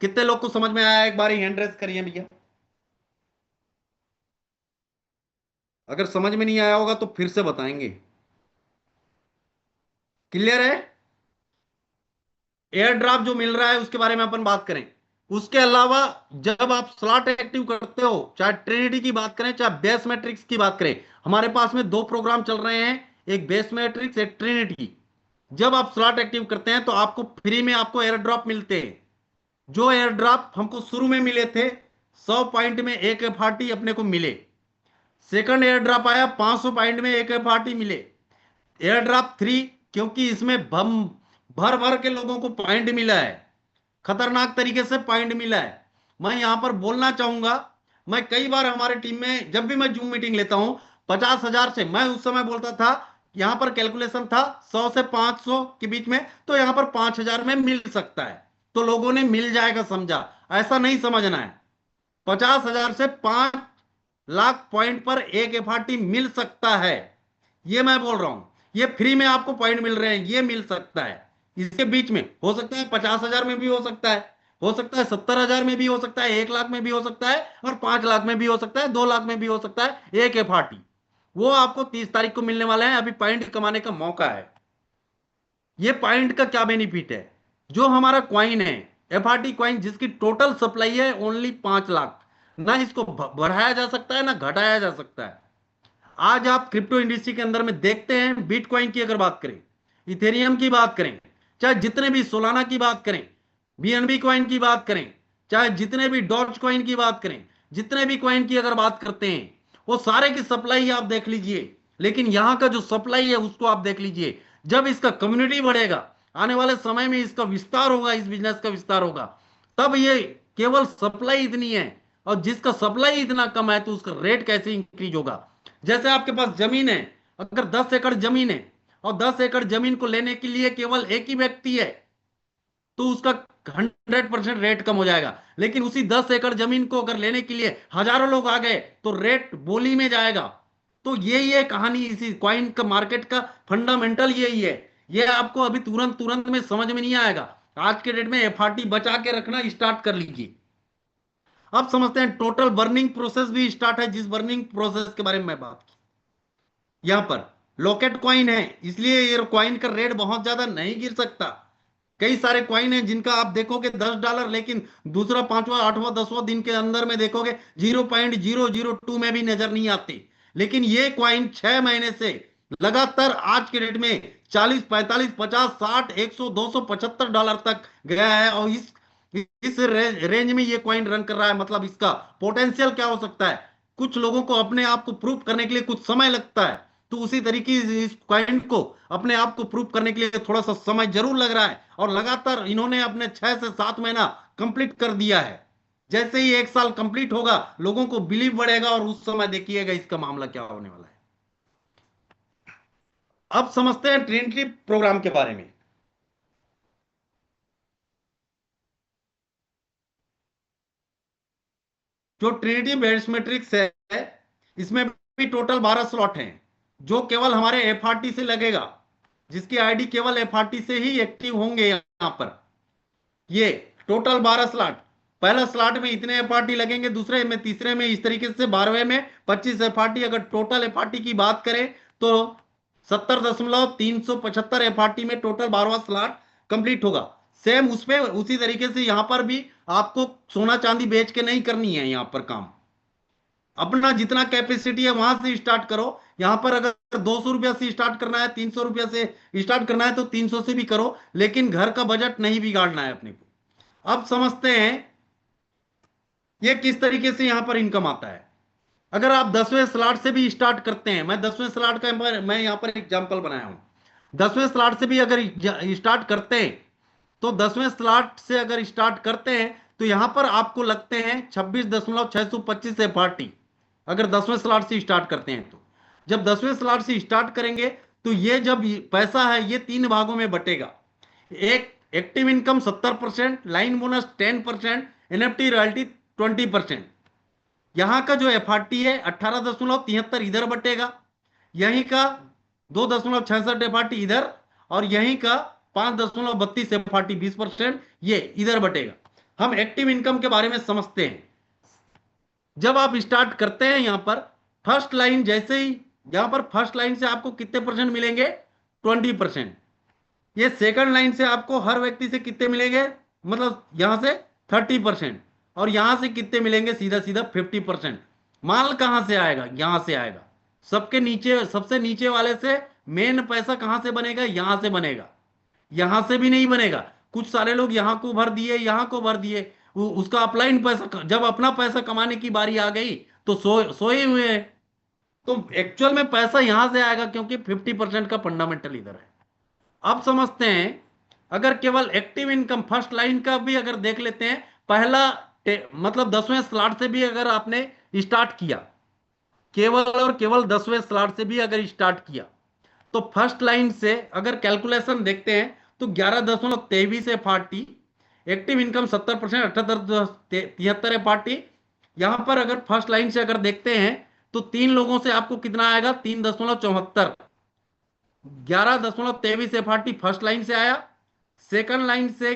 कितने लोग को समझ में आया, एक बार हैंड रेस करिए भैया। अगर समझ में नहीं आया होगा तो फिर से बताएंगे। क्लियर है? एयर ड्रॉप जो मिल रहा है उसके बारे में अपन बात करें। उसके अलावा जब आप स्लॉट एक्टिव करते हो, चाहे ट्रिनिटी की बात करें चाहे बेस मैट्रिक्स की बात करें, हमारे पास में 2 प्रोग्राम चल रहे हैं, एक बेस मैट्रिक्स, एक ट्रिनिटी। जब आप स्लॉट एक्टिव करते हैं तो आपको फ्री में आपको एयर ड्रॉप मिलते हैं। जो एयर ड्रॉप हमको शुरू में मिले थे, 100 पॉइंट में एक एफआरटी अपने को मिले। सेकंड एयर ड्रॉप आया, 500 पॉइंट में एक एफआरटी मिले। एयर ड्रॉप 3, क्योंकि इसमें बम भर भर के लोगों को पॉइंट मिला है, खतरनाक तरीके से पॉइंट मिला है। मैं यहां पर बोलना चाहूंगा, मैं कई बार हमारे टीम में जब भी मैं जूम मीटिंग लेता हूं, 50,000 से, मैं उस समय बोलता था, यहां पर कैलकुलेशन था 100 से 500 के बीच में, तो यहां पर 5,000 में मिल सकता है। तो लोगों ने मिल जाएगा समझा, ऐसा नहीं समझना है। 50,000 से 5 लाख पॉइंट पर एक एफआरटी मिल सकता है, ये मैं बोल रहा हूं। ये फ्री में आपको पॉइंट मिल रहे हैं, ये मिल सकता है। इसके बीच में हो सकता है 50,000 में भी हो सकता है 70,000 में भी हो सकता है, 1 लाख में भी हो सकता है, और 5 लाख में भी हो सकता है, 2 लाख में भी हो सकता है एक एफआरटी। वो आपको 30 तारीख को मिलने वाला है। अभी पॉइंट कमाने का मौका है। ये पॉइंट का क्या बेनिफिट है, जो हमारा क्वाइन है, एफआरटी क्वाइन, जिसकी टोटल सप्लाई है ओनली 5 लाख, ना इसको बढ़ाया जा सकता है ना घटाया जा सकता है। आज आप क्रिप्टो इंडस्ट्री के अंदर में देखते हैं, बिटकॉइन की अगर बात करें, इथेरियम की बात करें, चाहे जितने भी सोलाना की बात करें, बीएनबी कॉइन की बात करें, चाहे जितने भी डॉज कॉइन की बात करें, जितने भी कॉइन की अगर बात करते हैं, वो सारे की सप्लाई आप देख लीजिए। लेकिन यहां का जो सप्लाई है उसको आप देख लीजिए। जब इसका कम्युनिटी बढ़ेगा, आने वाले समय में इसका विस्तार होगा, इस बिजनेस का विस्तार होगा, तब ये, केवल सप्लाई इतनी है और जिसका सप्लाई इतना कम है, तो उसका रेट कैसे इंक्रीज होगा। जैसे आपके पास जमीन है, अगर 10 एकड़ जमीन है और 10 एकड़ जमीन को लेने के लिए केवल एक ही व्यक्ति है, तो उसका 100% रेट कम हो जाएगा। लेकिन उसी 10 एकड़ जमीन को अगर लेने के लिए हजारों लोग आ गए, तो रेट बोली में जाएगा। तो यही है कहानी, इसी क्वाइन का मार्केट का फंडामेंटल यही है। ये आपको अभी तुरंत तुरंत में समझ में नहीं आएगा। आज के डेट में एफआरटी बचा के रखना स्टार्ट कर लीजिए। अब समझते हैं टोटल बर्निंग प्रोसेस भी स्टार्ट है, जिस बर्निंग प्रोसेस के बारे में मैं बात की। यहां पर लॉकेट क्वाइन है, इसलिए ये क्वाइन का रेट बहुत ज्यादा नहीं गिर सकता। कई सारे क्वाइन हैं जिनका आप देखोगे $10, लेकिन दूसरा, पांचवा, आठवां, 10वां दिन के अंदर में देखोगे 0.002 में भी नजर नहीं आती। लेकिन ये क्वाइन 6 महीने से लगातार आज के डेट में 40, 45, 50, 60, 100, $275 तक गया है। और इस रेंज में ये क्वाइन रन कर रहा है। मतलब इसका पोटेंशियल क्या हो सकता है। कुछ लोगों को अपने आप को प्रूव करने के लिए कुछ समय लगता है, तो उसी तरीके इस क्वाइन को अपने आप को प्रूव करने के लिए थोड़ा सा समय जरूर लग रहा है। और लगातार इन्होंने अपने 6 से 7 महीना कंप्लीट कर दिया है। जैसे ही 1 साल कंप्लीट होगा, लोगों को बिलीव बढ़ेगा, और उस समय देखिएगा इसका मामला क्या होने वाला है। अब समझते हैं ट्रिनिटी प्रोग्राम के बारे में। जो ट्रिनिटी बेस मैट्रिक्स है, इसमें भी टोटल 12 स्लॉट हैं, जो केवल हमारे एफआरटी से लगेगा, जिसकी आईडी केवल एफआरटी से ही एक्टिव होंगे यहां पर। ये टोटल 12 स्लॉट, पहला स्लॉट में इतने एफआरटी लगेंगे, दूसरे में, तीसरे में, इस तरीके से 12वें में 25 एफआरटी। अगर टोटल एफआरटी की बात करें तो 70.375 एफआरटी में टोटल 12वां स्लॉट कंप्लीट होगा। सेम उस पे उसी तरीके से यहां पर भी आपको सोना चांदी बेच के नहीं करनी है। यहां पर काम अपना जितना कैपेसिटी है वहां से स्टार्ट करो। यहां पर अगर 200 रुपया से स्टार्ट करना है, 300 रुपया से स्टार्ट करना है, तो 300 से भी करो, लेकिन घर का बजट नहीं बिगाड़ना है अपने को। अब समझते हैं ये किस तरीके से यहां पर इनकम आता है। अगर आप 10वें स्लॉट से भी स्टार्ट करते हैं, मैं 10वें स्लॉट का मैं यहां पर एग्जांपल बनाया हूं, 10वें स्लॉट से भी अगर स्टार्ट करते हैं, तो 10वें स्लॉट से अगर स्टार्ट करते हैं तो यहां पर आपको लगते हैं 26,625 एफआरटी। अगर 10वें स्लॉट से स्टार्ट करते हैं तो जब 10वें स्लॉट से स्टार्ट करेंगे तो ये जब पैसा है ये 3 भागों में बटेगा। एक active income 70%, line bonus 10%, NFT royalty 20%। यहां का जो एफआरटी है 18.73 इधर बटेगा, यहीं का 2.66 एफआरटी इधर, और यहीं का 5.32 एफआरटी 20% ये इधर बटेगा। हम एक्टिव इनकम के बारे में समझते हैं। जब आप स्टार्ट करते हैं यहां पर फर्स्ट लाइन, जैसे ही यहां पर फर्स्ट लाइन से आपको कितने परसेंट मिलेंगे, 20%। ये सेकंड लाइन से आपको हर व्यक्ति से कितने मिलेंगे, मतलब यहां से 30%, और यहां से कितने मिलेंगे, सीधा सीधा 50%। माल कहां से आएगा, यहां से आएगा। सबके नीचे, सबसे नीचे वाले से मेन पैसा कहां से बनेगा, यहां से बनेगा, यहां से भी नहीं बनेगा। कुछ सारे लोग यहां को भर दिए, यहां को भर दिए, उसका अपलाइन पैसा, जब अपना पैसा कमाने की बारी आ गई तो सोए हुए हैं। तो एक्चुअल में पैसा यहां से आएगा, क्योंकि 50% का फंडामेंटल इधर है। अब समझते हैं, अगर केवल एक्टिव इनकम फर्स्ट लाइन का भी अगर देख लेते हैं, पहला मतलब 10वें स्लॉट से भी अगर आपने स्टार्ट किया, केवल और केवल 10वें स्लॉट से भी अगर स्टार्ट किया, तो फर्स्ट लाइन से अगर कैलकुलेशन देखते हैं तो 11.23 है पार्टी, एक्टिव इनकम 70%, 78.73 है पार्टी। यहां पर अगर फर्स्ट लाइन से अगर देखते हैं तो 3 लोगों से आपको कितना आएगा, 3.74। 11.23 एफआरटी फर्स्ट लाइन से आया, सेकंड लाइन से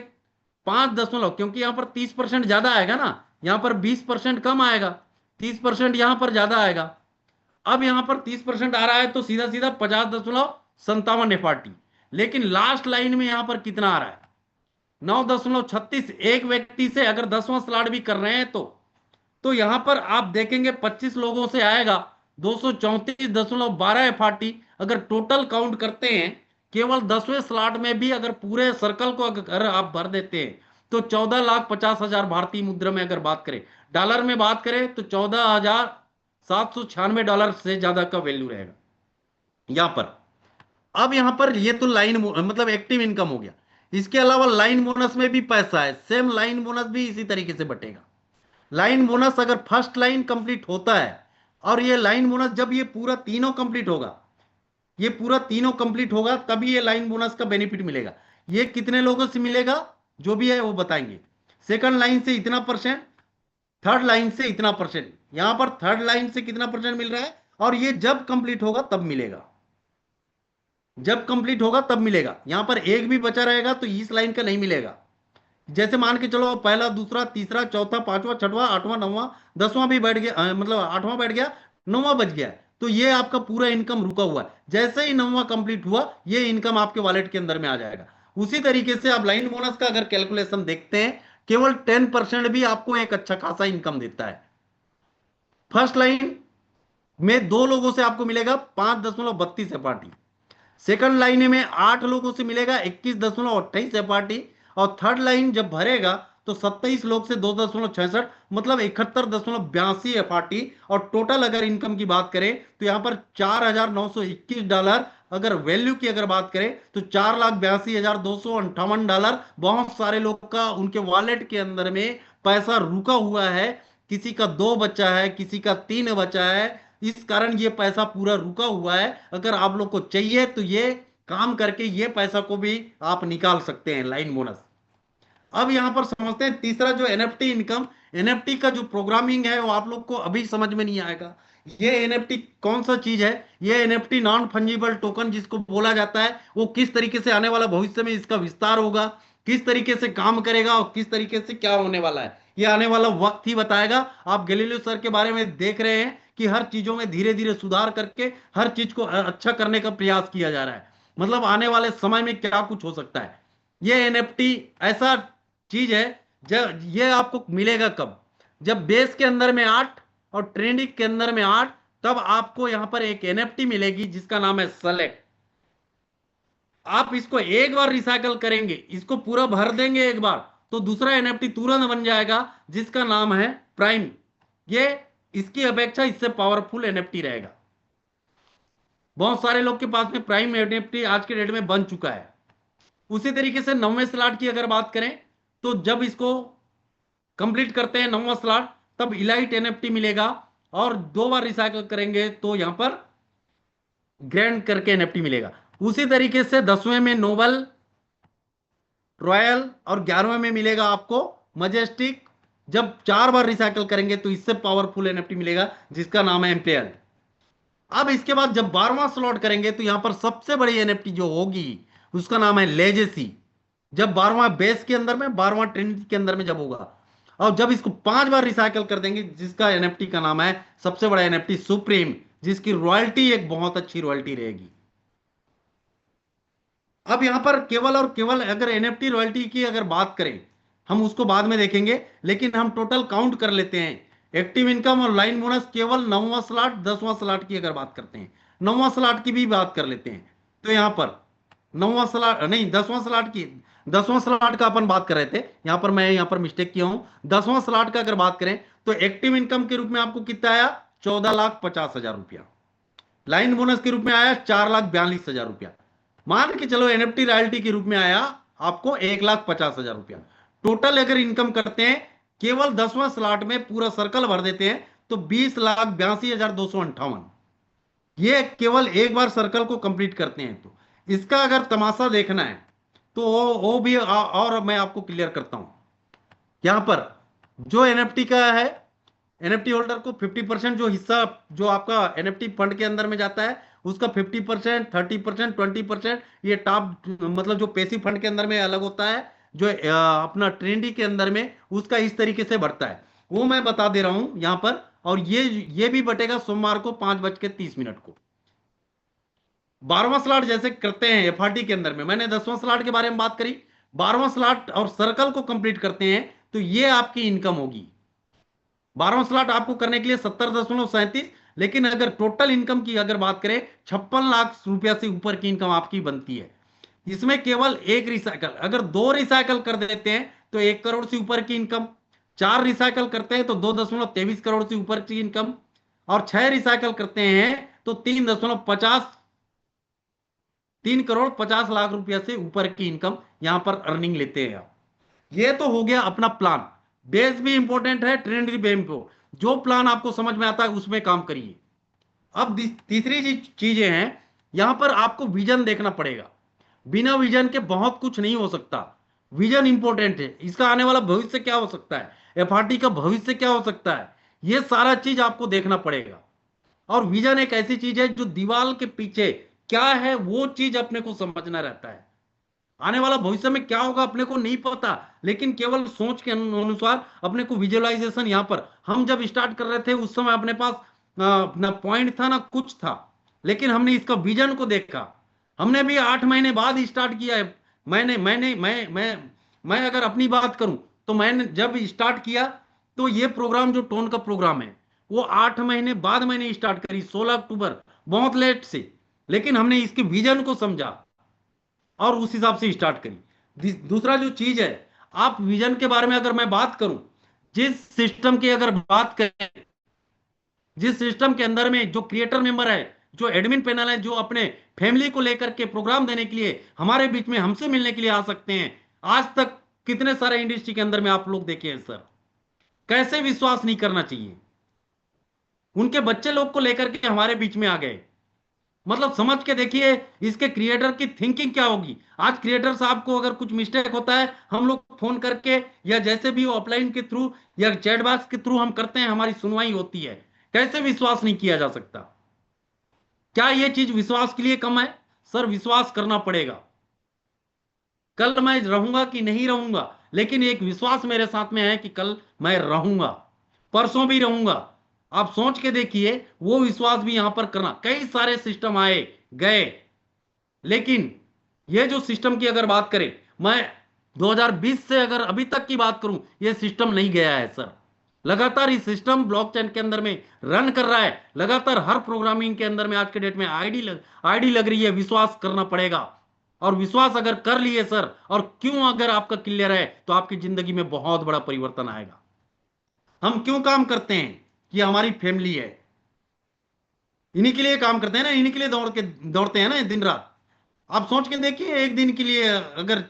5 क्योंकि यहां पर 30% ज्यादा आएगा ना, यहां पर 20% कम आएगा, 30% यहां पर ज्यादा आएगा। अब यहां पर 30% आ रहा है तो सीधा सीधा 50.57 एफआरटी। लेकिन लास्ट लाइन में यहां पर कितना आ रहा है, 9.36। एक व्यक्ति से अगर 10वां स्लॉट भी कर रहे हैं तो यहां पर आप देखेंगे 25 लोगों से आएगा 234.12 एफआरटी। अगर टोटल काउंट करते हैं, केवल 10वें स्लॉट में भी अगर पूरे सर्कल को अगर आप भर देते हैं तो 14,50,000 भारतीय मुद्रा में अगर बात करें, डॉलर में बात करें तो $14,796 से ज्यादा का वैल्यू रहेगा यहां पर। अब यहां पर ये तो लाइन मतलब एक्टिव इनकम हो गया। इसके अलावा लाइन बोनस में भी पैसा है, सेम लाइन बोनस भी इसी तरीके से बटेगा। लाइन बोनस अगर फर्स्ट लाइन कंप्लीट होता है, और ये लाइन बोनस जब ये पूरा तीनों कंप्लीट होगा, ये पूरा तीनों कंप्लीट होगा, तभी ये लाइन बोनस का बेनिफिट मिलेगा। ये कितने लोगों से मिलेगा, जो भी है वो बताएंगे। सेकंड लाइन से इतना परसेंट, थर्ड लाइन से इतना परसेंट, यहां पर थर्ड लाइन से कितना परसेंट मिल रहा है, और ये जब कंप्लीट होगा तब मिलेगा, जब कंप्लीट होगा तब मिलेगा। यहां पर एक भी बचा रहेगा तो इस लाइन का नहीं मिलेगा। जैसे मान के चलो पहला, दूसरा, तीसरा, चौथा, पांचवा, छठवां, आठवां, नौवां, 10वां भी बैठ गया, मतलब 8वां बैठ गया, 9वां बच गया, तो ये आपका पूरा इनकम रुका हुआ है। जैसे ही 9वां कंप्लीट हुआ, ये इनकम आपके वॉलेट के अंदर में आ जाएगा। उसी तरीके से आप लाइन बोनस का अगर कैलकुलेशन देखते हैं, केवल 10% भी आपको एक अच्छा खासा इनकम देता है। फर्स्ट लाइन में 2 लोगों से आपको मिलेगा 5.32 एफआरटी, सेकंड लाइन में 8 लोगों से मिलेगा 21.28 एफआरटी, और थर्ड लाइन जब भरेगा तो 27 लोग से 2.66, मतलब 71.82 एफआरटी। और टोटल अगर इनकम की बात करें तो यहां पर $4,921, अगर वैल्यू की अगर बात करें तो $4,82,258। बहुत सारे लोग का उनके वॉलेट के अंदर में पैसा रुका हुआ है, किसी का 2 बचा है, किसी का 3 बचा है। इस कारण ये पैसा पूरा रुका हुआ है। अगर आप लोग को चाहिए तो ये काम करके ये पैसा को भी आप निकाल सकते हैं, लाइन बोनस। अब यहां पर समझते हैं तीसरा जो एनएफटी इनकम। एनएफटी का जो प्रोग्रामिंग है वो आप लोग को अभी समझ में नहीं आएगा। ये एनएफटी कौन सा चीज है, ये एनएफटी नॉन फंजिबल टोकन जिसको बोला जाता है, वो किस तरीके से आने वाला भविष्य में इसका विस्तार होगा, किस तरीके से काम करेगा और किस तरीके से क्या होने वाला है, ये आने वाला वक्त ही बताएगा। आप गैलीलियो सर के बारे में देख रहे हैं कि हर चीजों में धीरे धीरे सुधार करके हर चीज को अच्छा करने का प्रयास किया जा रहा है। मतलब आने वाले समय में क्या कुछ हो सकता है। ये एनएफटी ऐसा चीज है, जब ये आपको मिलेगा कब, जब बेस के अंदर में 8 और ट्रेंडिंग के अंदर में 8, तब आपको यहां पर एक एनएफटी मिलेगी जिसका नाम है सेलेक्ट। आप इसको एक बार रिसाइकल करेंगे, इसको पूरा भर देंगे एक बार, तो दूसरा एनएफटी तुरंत बन जाएगा जिसका नाम है प्राइम, ये इसकी अपेक्षा इससे पावरफुल एनएफटी रहेगा। बहुत सारे लोग के पास में प्राइम एनएफटी आज के डेट में बन चुका है। उसी तरीके से 9वें स्लॉट की अगर बात करें तो जब इसको कंप्लीट करते हैं 9वां स्लॉट, तब इलाइट एनएफटी मिलेगा, और 2 बार रिसाइकल करेंगे तो यहां पर ग्रैंड करके एनएफटी मिलेगा। उसी तरीके से 10वें में नोबल, रॉयल, और 11वें में मिलेगा आपको मजेस्टिक। जब 4 बार रिसाइकल करेंगे तो इससे पावरफुल एनएफटी मिलेगा जिसका नाम है एम्पेयर। अब इसके बाद जब 12वां स्लॉट करेंगे तो यहां पर सबसे बड़ी एनएफटी जो होगी उसका नाम है लेजेसी। जब 12वां बेस के अंदर में, 12वां ट्रिनिटी के अंदर में जब होगा, और जब इसको 5 बार रिसाइकल कर देंगे, जिसका एनएफटी का नाम है सबसे बड़ा एनएफटी सुप्रीम, जिसकी रॉयल्टी एक बहुत अच्छी रॉयल्टी रहेगी। अब यहां पर केवल और केवल अगर एनएफटी रॉयल्टी की अगर बात करें, हम उसको बाद में देखेंगे, लेकिन हम टोटल काउंट कर लेते हैं। एक्टिव इनकम और लाइन बोनस केवल 9वां स्लॉट 10वां स्लॉट की अगर बात करते हैं, 9वां स्लॉट की भी बात कर लेते हैं, तो यहां पर 9वां स्लॉट नहीं, 10वां स्लॉट की, 10वां स्लॉट का अपन बात कर रहे थे, यहां पर मैं यहां पर मिस्टेक किया हूं। 10वां स्लॉट का अगर बात करें तो एक्टिव इनकम के रूप में आपको कितना आया, 14,50,000 रुपया। लाइन बोनस के रूप में आया 4,42,000 रुपया। मान के चलो एनएफटी रॉयल्टी के रूप में आया आपको 1,50,000 रुपया। टोटल अगर इनकम करते हैं केवल 10वां स्लॉट में, पूरा सर्कल भर देते हैं तो 20,82,258। ये केवल एक बार सर्कल को कंप्लीट करते हैं। तो इसका अगर तमाशा देखना है तो वो भी और मैं आपको क्लियर करता हूं। यहां पर जो एनएफटी का है, एनएफटी होल्डर को 50% जो हिस्सा जो आपका एनएफटी फंड के अंदर में जाता है उसका 50%, 30%, 20% ये टॉप मतलब जो पैसिव फंड के अंदर में अलग होता है, जो अपना ट्रेंडी के अंदर में उसका इस तरीके से बढ़ता है, वो मैं बता दे रहा हूं यहां पर। और ये भी बटेगा सोमवार को 5:30 को। 12वां स्लॉट जैसे करते हैं एफआरटी के अंदर में, मैंने 10वां स्लॉट के बारे में बात करी, 12वां स्लॉट और सर्कल को कंप्लीट करते हैं तो ये आपकी इनकम होगी। 12वां स्लॉट आपको करने के लिए 70.37, लेकिन अगर टोटल इनकम की अगर बात करें 56 लाख रुपया से ऊपर की इनकम आपकी बनती है। इसमें केवल एक रिसाइकल, अगर 2 रिसाइकल कर देते हैं तो 1 करोड़ से ऊपर की इनकम, 4 रिसाइकल करते हैं तो 2.23 करोड़ से ऊपर की इनकम, और 6 रिसाइकल करते हैं तो 3,50 रुपया से ऊपर की इनकम यहां पर अर्निंग लेते हैं आप। ये तो हो गया अपना प्लान। बेस भी इंपॉर्टेंट है, ट्रेंड भी इंपॉर्टेंट। जो प्लान आपको समझ में आता है उसमें काम करिए। अब तीसरी चीजें हैं, यहां पर आपको विजन देखना पड़ेगा। बिना विजन के बहुत कुछ नहीं हो सकता। विजन इंपॉर्टेंट है, इसका आने वाला भविष्य क्या हो सकता है, एफआरटी का भविष्य क्या हो सकता है, यह सारा चीज आपको देखना पड़ेगा। और विजन एक ऐसी चीज है जो दीवार के पीछे क्या है वो चीज अपने को समझना रहता है। आने वाला भविष्य में क्या होगा अपने को नहीं पता, लेकिन केवल सोच के अनुसार अपने को विजुअलाइजेशन, यहां पर हम जब स्टार्ट कर रहे थे उस समय अपने पास ना पॉइंट था ना कुछ था, लेकिन हमने इसका विजन को देखा। हमने भी 8 महीने बाद स्टार्ट किया है। मैंने मैंने मैं अगर अपनी बात करूं तो मैंने जब स्टार्ट किया तो ये प्रोग्राम जो टोन का प्रोग्राम है वो 8 महीने बाद मैंने स्टार्ट करी, 16 अक्टूबर, बहुत लेट से, लेकिन हमने इसके विजन को समझा और उस हिसाब से स्टार्ट करी। दूसरा जो चीज है, आप विजन के बारे में अगर मैं बात करूं, जिस सिस्टम की अगर बात करें, जिस सिस्टम के अंदर में जो क्रिएटर मेंबर है, जो एडमिन पैनल है, जो अपने फैमिली को लेकर के प्रोग्राम देने के लिए हमारे बीच में हमसे मिलने के लिए आ सकते हैं, आज तक कितने सारे इंडस्ट्री के अंदर में आप लोग देखे हैं सर, कैसे विश्वास नहीं करना चाहिए। उनके बच्चे लोग को लेकर के हमारे बीच में आ गए, मतलब समझ के देखिए इसके क्रिएटर की थिंकिंग क्या होगी। आज क्रिएटर साहब को अगर कुछ मिस्टेक होता है, हम लोग फोन करके या जैसे भी ऑफलाइन के थ्रू या चैट बॉक्स के थ्रू हम करते हैं, हमारी सुनवाई होती है, कैसे विश्वास नहीं किया जा सकता। क्या यह चीज विश्वास के लिए कम है? सर विश्वास करना पड़ेगा। कल मैं रहूंगा कि नहीं रहूंगा, लेकिन एक विश्वास मेरे साथ में है कि कल मैं रहूंगा, परसों भी रहूंगा। आप सोच के देखिए, वो विश्वास भी यहां पर करना। कई सारे सिस्टम आए गए, लेकिन ये जो सिस्टम की अगर बात करें, मैं 2020 से अगर अभी तक की बात करूं, ये सिस्टम नहीं गया है सर। लगातार ये सिस्टम ब्लॉकचेन के अंदर में रन कर रहा है, लगातार हर प्रोग्रामिंग के अंदर में आज के डेट में आईडी लग रही है। विश्वास करना पड़ेगा, और विश्वास अगर कर लिए सर, और क्यों अगर आपका क्लियर है तो आपकी जिंदगी में बहुत बड़ा परिवर्तन आएगा। हम क्यों काम करते हैं? कि हमारी फैमिली है, इन्हीं के लिए काम करते हैं ना, इन्हीं के लिए दौड़ते हैं ना दिन रात। आप सोच के देखिए, एक दिन के लिए अगर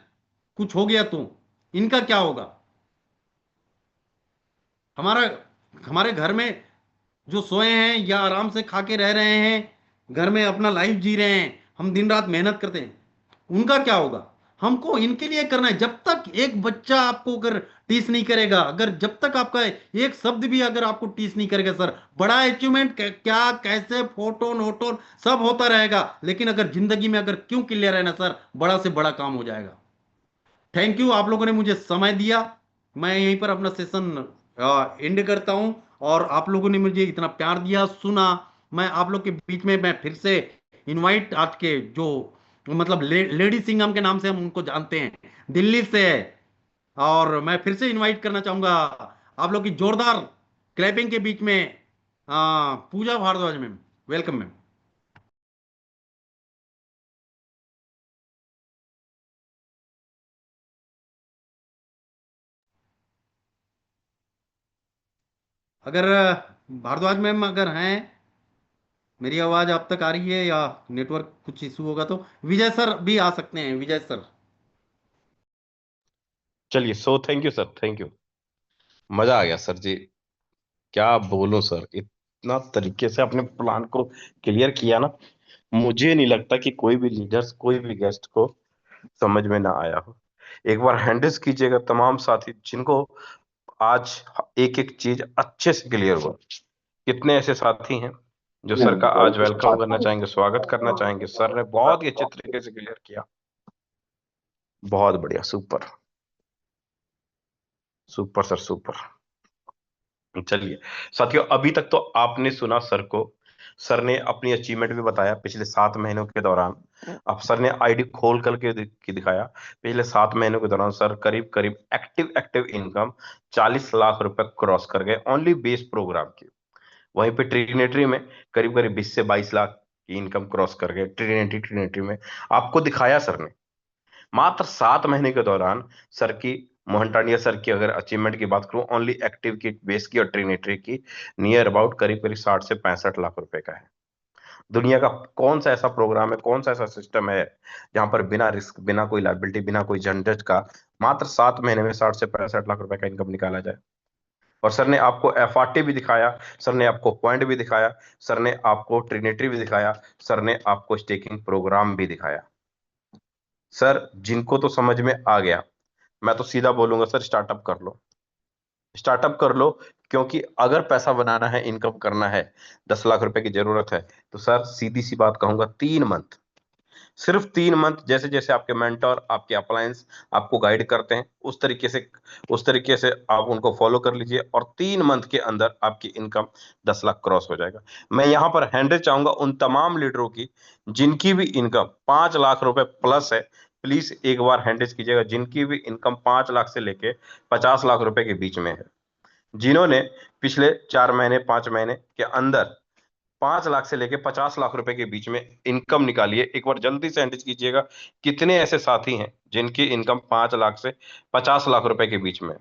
कुछ हो गया तो इनका क्या होगा? हमारा हमारे घर में जो सोए हैं या आराम से खा के रह रहे हैं, घर में अपना लाइफ जी रहे हैं, हम दिन रात मेहनत करते हैं, उनका क्या होगा? हमको इनके लिए करना है। जब तक एक बच्चा आपको अगर टीस नहीं करेगा, अगर जब तक आपका एक शब्द भी अगर आपको टीस नहीं करेगा, सर, बड़ा अचीवमेंट क्या कैसे फोटो नोटो सब होता रहेगा, लेकिन अगर जिंदगी में अगर क्यों क्लियर है ना सर, बड़ा से बड़ा काम हो जाएगा। थैंक यू, आप लोगों ने मुझे समय दिया। मैं यहीं पर अपना सेशन एंड करता हूं। और आप लोगों ने मुझे इतना प्यार दिया, सुना। मैं आप लोग के बीच में मैं फिर से इनवाइट, आज के जो मतलब लेडी सिंघम के नाम से हम उनको जानते हैं, दिल्ली से है। और मैं फिर से इनवाइट करना चाहूंगा आप लोग की जोरदार क्लैपिंग के बीच में पूजा भारद्वाज मैम। Welcome ma'am. अगर भारद्वाज मैम अगर हैं, मेरी आवाज आप तक आ रही है या नेटवर्क कुछ इशू होगा तो विजय सर भी आ सकते हैं, विजय सर। चलिए, so thank you sir, thank you. मजा आ गया सर जी। क्या बोलूं सर, इतना तरीके से अपने प्लान को क्लियर किया ना। मुझे नहीं लगता कि कोई भी लीडर्स, कोई भी गेस्ट को समझ में ना आया हो। एक बार हैंडल्स कीजिएगा तमाम साथी जिनको आज एक एक चीज अच्छे से क्लियर हुआ। कितने ऐसे साथी हैं जो सर का आज वेलकम करना चाहेंगे, स्वागत करना चाहेंगे। सर ने बहुत ही अच्छे तरीके से क्लियर किया। बहुत बढ़िया, सुपर सुपर सर, सुपर। चलिए साथियों, अभी तक तो आपने सुना सर को। सर ने अपनी अचीवमेंट भी बताया पिछले 7 महीनों के दौरान। अब सर ने आईडी खोल करके दिखाया। पिछले 7 महीनों के दौरान सर करीब करीब एक्टिव एक्टिव इनकम 40 लाख रुपए क्रॉस कर गए, ओनली बेस प्रोग्राम की। वहीं पे ट्रिनेटरी में करीब करीब 20 से 22 लाख की इनकम क्रॉस कर गए। ट्रिनेटरी में आपको दिखाया सर ने। मात्र 7 महीने के दौरान सर की, मोहन टांडिया सर की अगर अचीवमेंट की बात करूं, ओनली एक्टिव की, बेस की और ट्रिनेटरी की, नियर अबाउट करीब करीब 60 से 65 लाख रुपए का है। दुनिया का कौन सा ऐसा प्रोग्राम है, कौन सा ऐसा सिस्टम है जहां पर बिना रिस्क, बिना कोई लाइबिलिटी, बिना कोई झंझट का मात्र 7 महीने में 60 से 65 लाख रुपए का इनकम निकाला जाए? और सर ने आपको एफआरटी भी दिखाया, सर ने आपको पॉइंट भी दिखाया, सर ने आपको ट्रिनेटरी भी दिखाया, सर ने आपको स्टेकिंग प्रोग्राम भी दिखाया। सर जिनको तो समझ में आ गया, मैं तो सीधा बोलूंगा सर, स्टार्टअप कर लो, स्टार्टअप कर लो। क्योंकि अगर पैसा बनाना है, इनकम करना है, 10 लाख रुपए की जरूरत है, तो सर सीधी सी बात कहूंगा, 3 मंथ, सिर्फ 3 मंथ, जैसे जैसे आपके मेंटर, आपके अप्लायंस आपको गाइड करते हैं, उस तरीके से आप उनको फॉलो कर लीजिए और 3 मंथ के अंदर आपकी इनकम 10 लाख क्रॉस हो जाएगा। मैं यहाँ पर हैंडल चाहूंगा उन तमाम लीडरों की जिनकी भी इनकम 5 लाख रुपए प्लस है। प्लीज एक बार हैंडल कीजिएगा जिनकी भी इनकम 5 लाख से लेके 50 लाख रुपए के बीच में है, जिन्होंने पिछले 4 महीने 5 महीने के अंदर 5 लाख से लेके 50 लाख रुपए के बीच में इनकम निकालिए। एक बार जल्दी से एंटर कीजिएगा, कितने ऐसे साथी हैं जिनकी इनकम 5 लाख से 50 लाख रुपए के बीच में है?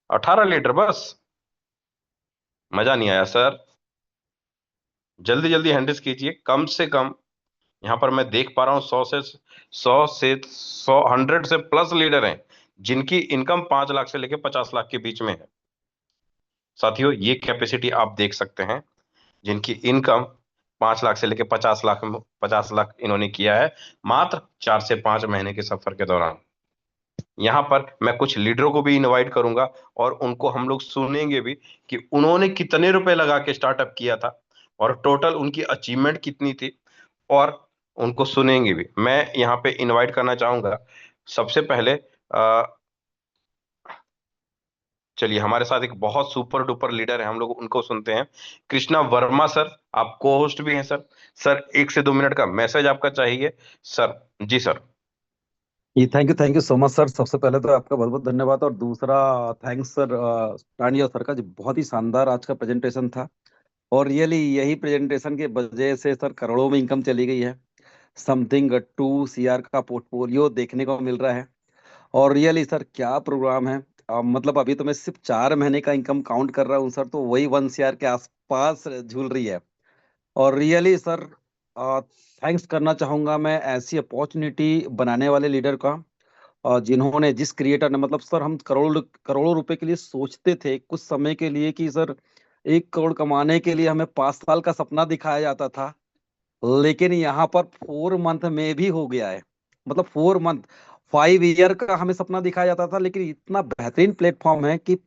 18 लीटर बस। मजा नहीं आया सर? जल्दी जल्दी हैंडल्स कीजिए। कम से कम यहाँ पर मैं देख पा रहा हूँ 100 से 100 से प्लस लीडर हैं जिनकी इनकम 5 लाख से लेके 50 लाख के बीच में है। साथियों, ये कैपेसिटी आप देख सकते हैं, जिनकी इनकम 5 लाख से लेके 50 लाख, 50 लाख इन्होंने किया है मात्र 4 से 5 महीने के सफर के दौरान। यहाँ पर मैं कुछ लीडरों को भी इनवाइट करूंगा और उनको हम लोग सुनेंगे भी कि उन्होंने कितने रुपए लगा के स्टार्टअप किया था और टोटल उनकी अचीवमेंट कितनी थी, और उनको सुनेंगे भी। मैं यहाँ पे इनवाइट करना चाहूंगा सबसे पहले, चलिए, हमारे साथ एक बहुत सुपर डुपर लीडर है, हम लोग उनको सुनते हैं। कृष्णा वर्मा सर, आप को होस्ट भी हैं सर। सर 1 से 2 मिनट का मैसेज आपका चाहिए सर। जी सर। जी, thank you so much sir. सबसे पहले तो आपका बहुत बहुत धन्यवाद, और दूसरा थैंक्स सर टांडिया सर का, जो बहुत ही शानदार आज का प्रेजेंटेशन था। और रियली यही प्रेजेंटेशन की वजह से सर करोड़ों में इनकम चली गई है। समथिंग 2 CR का पोर्टफोलियो देखने को मिल रहा है। और रियली सर क्या प्रोग्राम है। मतलब अभी तो मैं सिर्फ 4 महीने का इनकम काउंट कर रहा हूँ सर, तो वही 1 CR के आसपास झूल रही है। और रियली सर थैंक्स करना चाहूंगा मैं ऐसी अपॉर्चुनिटी बनाने वाले लीडर का, जिन्होंने, जिस क्रिएटर ने, मतलब सर हम करोड़ करोड़ों रुपए के लिए सोचते थे कुछ समय के लिए कि सर 1 करोड़ कमाने के लिए हमें 5 साल का सपना दिखाया जाता था, लेकिन यहाँ पर 4 मंथ में भी हो गया है। मतलब 4 मंथ, 5 ईयर का हमें सपना दिखाया जाता था, लेकिन इतना बेहतरीन प्लेटफॉर्म है कि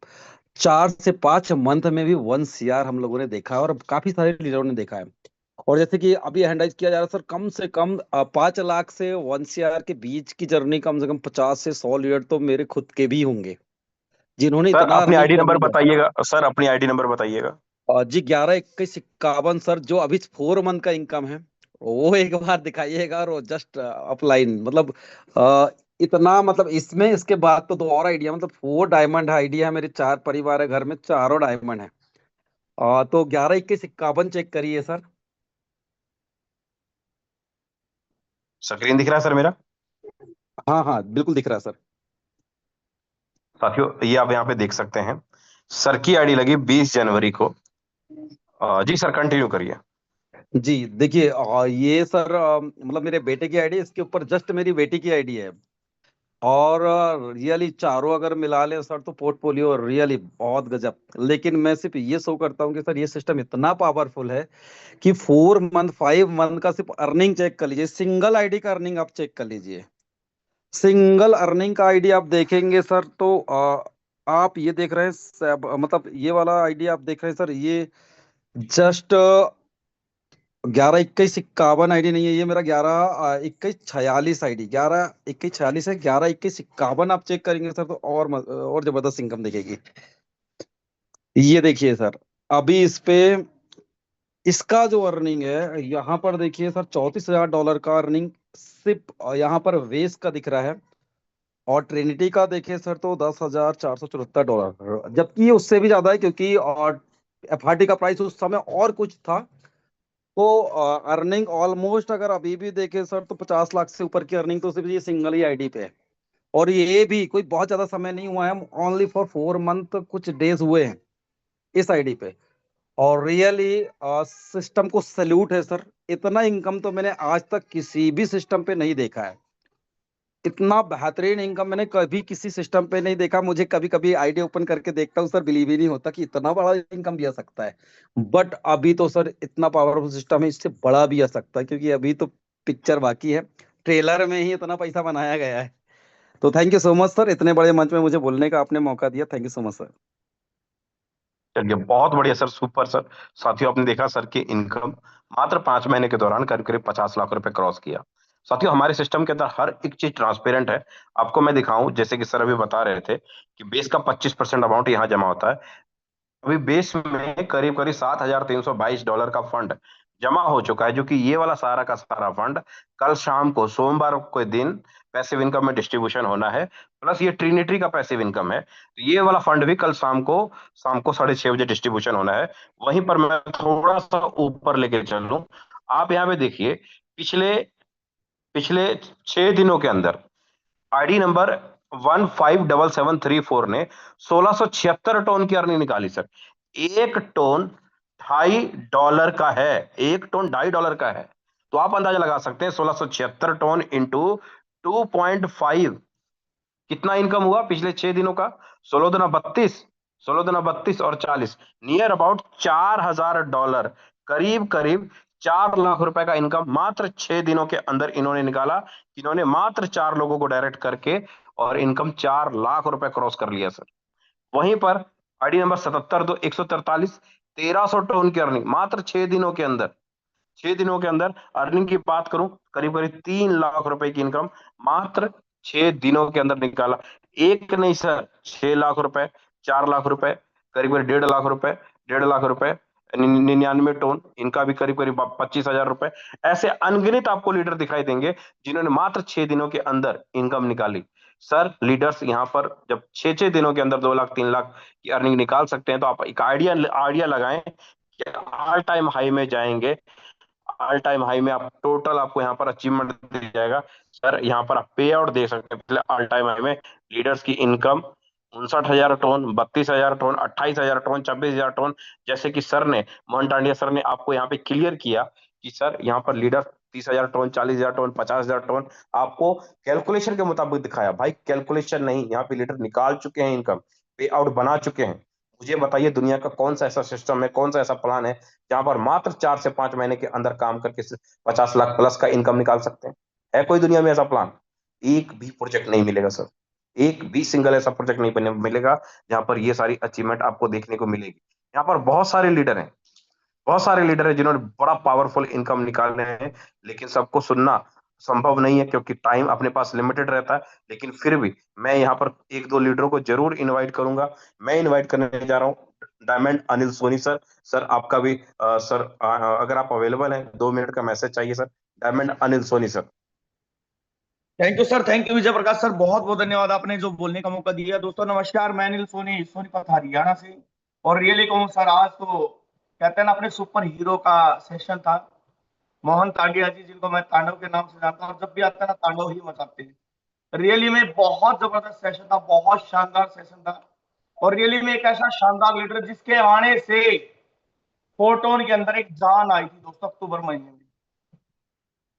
4 से 5 मंथ में भी 1 CR हम लोगों ने देखा है, और काफी सारे लीडरों ने देखा है। और जैसे कि अभी हैंडलाइज किया जा रहा है सर, कम से कम 5 लाख से 1 CR के बीच की जर्नी, कम से कम 50 से 100 लीडर तो मेरे खुद के भी होंगे जिन्होंने सर इतना अपनी अर्निंग आईडी कर नंबर लिया। बताइएगा, सर अपनी आईडी नंबर बताइएगा। जी 11 21 51 सर, जो अभी 4 मंथ का इनकम है वो एक बार दिखाइएगा, और वो जस्ट अपलाइन, मतलब अ, इतना, मतलब इसमें इसके बाद तो 2 और आइडिया, मतलब 4 डायमंड आइडिया है, मेरे 4 परिवार है घर में, चारों डायमंड है। तो 11 21 51 चेक करिए सर। स्क्रीन दिख रहा है सर मेरा? हाँ हाँ बिल्कुल दिख रहा है सर। साथियों ये आप यहाँ पे देख सकते हैं, सर की आईडी लगी 20 जनवरी को। जी सर कंटिन्यू करिए। जी देखिए, ये सर मतलब मेरे बेटे की आईडी, इसके ऊपर जस्ट मेरी बेटी की आईडी है। और रियली चारों अगर मिला लें सर, तो पोर्टफोलियो रियली बहुत गजब। लेकिन मैं सिर्फ ये शो करता हूँ कि सर ये सिस्टम इतना पावरफुल है कि 4 मंथ 5 मंथ का सिर्फ अर्निंग चेक कर लीजिए, सिंगल आईडी का अर्निंग आप चेक कर लीजिए। सिंगल अर्निंग का आईडी आप देखेंगे सर, तो आप ये देख रहे हैं मतलब ये वाला आईडी आप देख रहे हैं सर, ये जस्ट 11 21 51 आईडी नहीं है, ये मेरा 11 21 46 आईडी, 11 21 46 है, 11 21 51 आप चेक करेंगे सर, तो और जबरदस्त इनकम दिखेगी। ये देखिए सर, अभी इस पे इसका जो अर्निंग है यहाँ पर देखिए सर, $34,000 का अर्निंग सिर्फ यहाँ पर वेस का दिख रहा है। और ट्रिनिटी का देखिए सर, तो $10,474, जबकि ये उससे भी ज्यादा है, क्योंकि FRT का प्राइस उस समय और कुछ था। तो अर्निंग ऑलमोस्ट अगर अभी भी देखें सर, तो 50 लाख से ऊपर की अर्निंग तो सिर्फ ये सिंगल ही आईडी पे है। और ये भी कोई बहुत ज्यादा समय नहीं हुआ है, ओनली फॉर 4 मंथ कुछ डेज हुए हैं इस आईडी पे। और रियली सिस्टम को सैल्यूट है सर, इतना इनकम तो मैंने आज तक किसी भी सिस्टम पे नहीं देखा है। इतना बेहतरीन इनकम मैंने कभी किसी सिस्टम पे नहीं देखा। मुझे कभी कभी आईडी ओपन करके देखता हूँ सर, बिलीव ही नहीं होता कि इतना बड़ा इनकम भी आ सकता है। बट अभी तो सर इतना पावरफुल सिस्टम है, इससे बड़ा भी आ सकता है, क्योंकि अभी तो पिक्चर बाकी है, ट्रेलर में ही इतना पैसा बनाया गया है। तो thank you so much sir, इतने बड़े मंच में मुझे बोलने का आपने मौका दिया, thank you so much sir. चलिए बहुत बढ़िया सर, सुपर सर। साथियों आपने देखा सर की इनकम मात्र 5 महीने के दौरान करीब करीब 50 लाख रुपए क्रॉस किया। साथियों हमारे सिस्टम के अंदर हर एक चीज ट्रांसपेरेंट है। आपको मैं दिखाऊं, जैसे कि सर अभी बता रहे थे कि बेस का 25% अमाउंट यहाँ जमा होता है। अभी बेस में करीब करीब $7,322 का फंड जमा हो चुका है, जो कि ये वाला सारा का सारा फंड कल शाम को, सोमवार को दिन पैसिव इनकम में डिस्ट्रीब्यूशन होना है। प्लस ये ट्रिनिटी का पैसिव इनकम है, तो ये वाला फंड भी कल शाम को 6:30 बजे डिस्ट्रीब्यूशन होना है। वहीं पर मैं थोड़ा सा ऊपर लेके चलूं, आप यहाँ पे देखिए, पिछले पिछले 6 दिनों के अंदर आईडी नंबर 157734 ने 1676 टन की अर्निंग निकाली सर। 1 टन $2.5 का है, 1 टन $2.5 का है। तो आप अंदाजा लगा सकते हैं 1676 टन इंटू 2.5 कितना इनकम हुआ पिछले 6 दिनों का। 16 दूना 32, 16 दूना 32 और 40, नियर अबाउट $4,000, करीब करीब 4 लाख रुपए का इनकम मात्र 6 दिनों के अंदर इन्होंने निकाला। इन्होंने मात्र 4 लोगों को डायरेक्ट करके, और इनकम 4 लाख रुपए क्रॉस कर लिया सर। वहीं पर आईडी नंबर 772143, 1,300 टन की अर्निंग मात्र 6 दिनों के अंदर। 6 दिनों के अंदर अर्निंग की बात करूं, करीब करीब 3 लाख रुपए की इनकम मात्र 6 दिनों के अंदर निकाला। एक नहीं सर, 6 लाख रुपए, 4 लाख रुपए, करीब करीब 1.5 लाख रुपए, 1.5 लाख रुपए, 99 टन, इनका भी करीब करीब 25,000 रुपए। ऐसे अनगिनत आपको लीडर दिखाई देंगे जिन्होंने मात्र 6 दिनों के अंदर इनकम निकाली। सर लीडर्स यहाँ पर जब 6 6 दिनों के अंदर 2 लाख 3 लाख की अर्निंग निकाल सकते हैं, तो आप एक आइडिया लगाएं कि ऑल टाइम हाई में जाएंगे। ऑल टाइम हाई में आप टोटल, आपको यहाँ पर अचीवमेंट दिया जाएगा। सर यहाँ पर आप पे आउट दे सकते हैं पिछले ऑल टाइम हाई में लीडर्स की income 59,000 ton, 32,000 ton, 28,000 ton, 26,000 ton, जैसे कि सर ने, मोहन टांडिया सर ने आपको यहाँ पे क्लियर किया कि सर यहाँ पर लीडर 30,000 टन, 40,000 टन, 50,000 टन, आपको कैलकुलेशन के मुताबिक दिखाया। भाई कैलकुलेशन नहीं, यहाँ पे लीडर निकाल चुके हैं, इनकम पे आउट बना चुके हैं। मुझे बताइए दुनिया का कौन सा ऐसा सिस्टम है, कौन सा ऐसा प्लान है जहां पर मात्र 4 से 5 महीने के अंदर काम करके 50 लाख प्लस का इनकम निकाल सकते हैं? है कोई दुनिया में ऐसा प्लान? एक भी प्रोजेक्ट नहीं मिलेगा सर, एक भी सिंगल ऐसा प्रोजेक्ट नहीं मिलेगा जहां पर ये सारी अचीवमेंट आपको देखने को मिलेगी। यहाँ पर बहुत सारे लीडर हैं, बहुत सारे लीडर हैं जिन्होंने बड़ा पावरफुल इनकम निकाले हैं, लेकिन सबको सुनना संभव नहीं है क्योंकि टाइम अपने पास लिमिटेड रहता है। लेकिन फिर भी मैं यहाँ पर एक दो लीडरों को जरूर इनवाइट करूंगा। मैं इनवाइट करने जा रहा हूँ diamond Anil Soni sir. Sir आपका भी सर अगर आप अवेलेबल हैं, 2 मिनट का मैसेज चाहिए sir. Diamond Anil Soni sir. Thank you sir, thank you Vijay Prakash sir, बहुत बहुत धन्यवाद आपने जो बोलने का मौका दिया। दोस्तों नमस्कार, मैं अनिल सोनी, सोनीपत हरियाणा से। और रियली कहूँ सर, आज तो कहते हैं ना अपने सुपर हीरो का सेशन था। मोहन तांडिया जी, जिनको मैं तांडव के नाम से जानता हूँ, और जब भी आता है ना तांडव ही मचाते हैं। रियली में बहुत जबरदस्त सेशन था, बहुत शानदार सेशन था। और रियली में एक ऐसा शानदार लीडर जिसके आने से फोटोन के अंदर एक जान आई थी दोस्तों, अक्टूबर महीने में।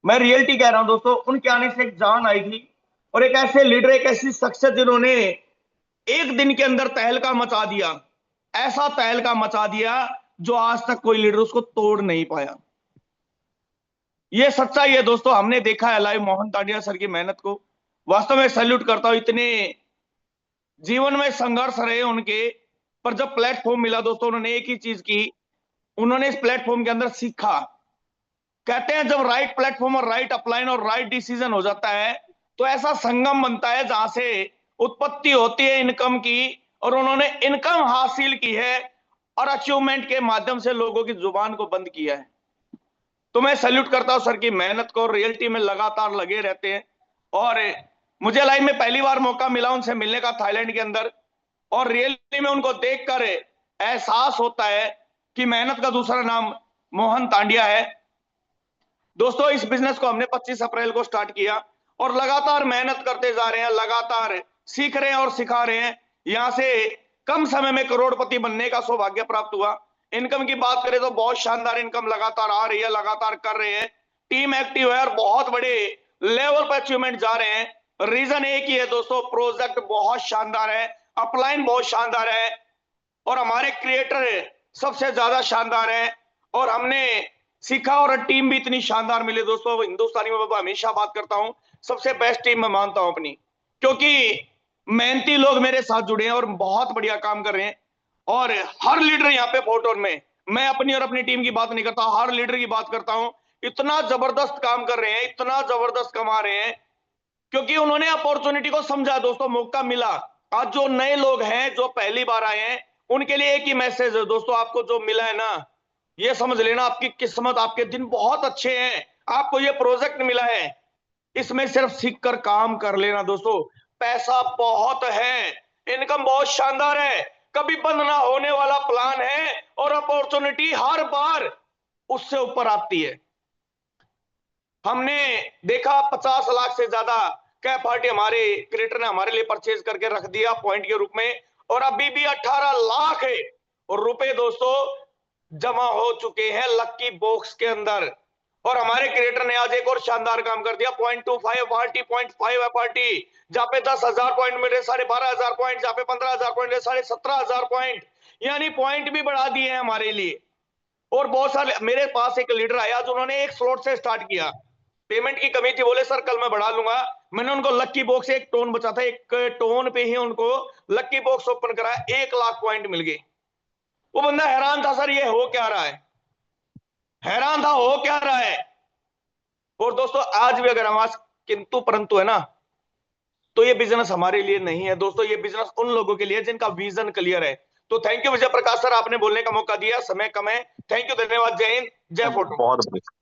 मैं रियलिटी कह रहा हूं दोस्तों, उनके आने से एक जान आई थी। और एक ऐसे लीडर, एक ऐसी शख्सियत जिन्होंने एक दिन के अंदर तहलका मचा दिया, ऐसा तहलका मचा दिया जो आज तक कोई लीडर उसको तोड़ नहीं पाया। ये सच्चाई है दोस्तों, हमने देखा है लाइव मोहन तांडिया सर की मेहनत को। वास्तव में सैल्यूट करता हूं, इतने जीवन में संघर्ष रहे उनके, पर जब प्लेटफॉर्म मिला दोस्तों, उन्होंने एक ही चीज की, उन्होंने इस प्लेटफॉर्म के अंदर सीखा। कहते हैं जब राइट प्लेटफॉर्म और राइट अपलाइन और राइट डिसीजन हो जाता है तो ऐसा संगम बनता है जहां से उत्पत्ति होती है इनकम की। और उन्होंने इनकम हासिल की है और अचीवमेंट के माध्यम से लोगों की जुबान को बंद किया है। तो मैं सैल्यूट करता हूं सर की मेहनत को। रियलिटी में लगातार लगे रहते हैं और मुझे लाइफ में पहली बार मौका मिला उनसे मिलने का थाईलैंड के अंदर। और रियलिटी में उनको देखकर एहसास होता है कि मेहनत का दूसरा नाम मोहन तांडिया है। दोस्तों इस बिजनेस को हमने 25 अप्रैल को स्टार्ट किया और लगातार मेहनत करते जा रहे हैं, लगातार सीख रहे हैं और सिखा रहे हैं। यहां से कम समय में करोड़पति बनने का सौभाग्य प्राप्त हुआ। इनकम की बात करें तो बहुत शानदार इनकम लगातार आ रही है, लगातार कर रहे हैं। टीम एक्टिव है और बहुत बड़े लेवल पर अचीवमेंट जा रहे हैं। रीजन एक ही है दोस्तों, प्रोजेक्ट बहुत शानदार है, अपलाइन बहुत शानदार है और हमारे क्रिएटर सबसे ज्यादा शानदार है। और हमने सीखा और टीम भी इतनी शानदार मिली दोस्तों। हिंदुस्तानी में मैं हमेशा बात करता हूं, सबसे बेस्ट टीम मैं मानता हूं अपनी, क्योंकि मेहनती लोग मेरे साथ जुड़े हैं और बहुत बढ़िया काम कर रहे हैं। और हर लीडर यहाँ पे फोटोन में, मैं अपनी और अपनी टीम की बात नहीं करता, हर लीडर की बात करता हूं। इतना जबरदस्त काम कर रहे हैं, इतना जबरदस्त कमा रहे हैं, क्योंकि उन्होंने अपॉर्चुनिटी को समझा दोस्तों, मौका मिला। आज जो नए लोग हैं, जो पहली बार आए हैं, उनके लिए एक ही मैसेज है दोस्तों, आपको जो मिला है ना, ये समझ लेना आपकी किस्मत, आपके दिन बहुत अच्छे हैं। आपको ये प्रोजेक्ट मिला है, इसमें सिर्फ सीख कर काम कर लेना दोस्तों। पैसा बहुत है, इनकम बहुत शानदार है, कभी बंद ना होने वाला प्लान है और अपॉर्चुनिटी हर बार उससे ऊपर आती है। हमने देखा 50 लाख से ज्यादा कैप पार्टी हमारे क्रिएटर ने हमारे लिए परचेज करके रख दिया पॉइंट के रूप में, और अभी भी 18 लाख रुपए दोस्तों जमा हो चुके हैं लक्की बॉक्स के अंदर। और हमारे क्रिएटर ने आज एक और शानदार काम कर दिया, 0.25 पार्टी, 0.5 पार्टी, जहां पे 10,000 पॉइंट मिले 12,500 पॉइंट, जहां पे 15,000 पॉइंट मिले 17,500 पॉइंट, यानी पॉइंट भी बढ़ा दिए हैं हमारे लिए। और बहुत सारे मेरे पास एक लीडर आया जो उन्होंने एक स्लॉट से स्टार्ट किया, पेमेंट की कमी थी, बोले सर कल मैं बढ़ा लूंगा। मैंने उनको लक्की बॉक्स एक टोन बचा था, एक टोन पे ही उनको लक्की बॉक्स ओपन कराया, 1 लाख पॉइंट मिल गए। वो बंदा हैरान था, सर ये हो क्या रहा है, हैरान था हो क्या रहा है। और दोस्तों आज भी अगर हमारे किंतु परंतु है ना, तो ये बिजनेस हमारे लिए नहीं है दोस्तों, ये बिजनेस उन लोगों के लिए जिनका विजन क्लियर है। तो thank you Vijay Prakash sir, आपने बोलने का मौका दिया, समय कम है। थैंक यू, धन्यवाद, जय हिंद, जय फोटो।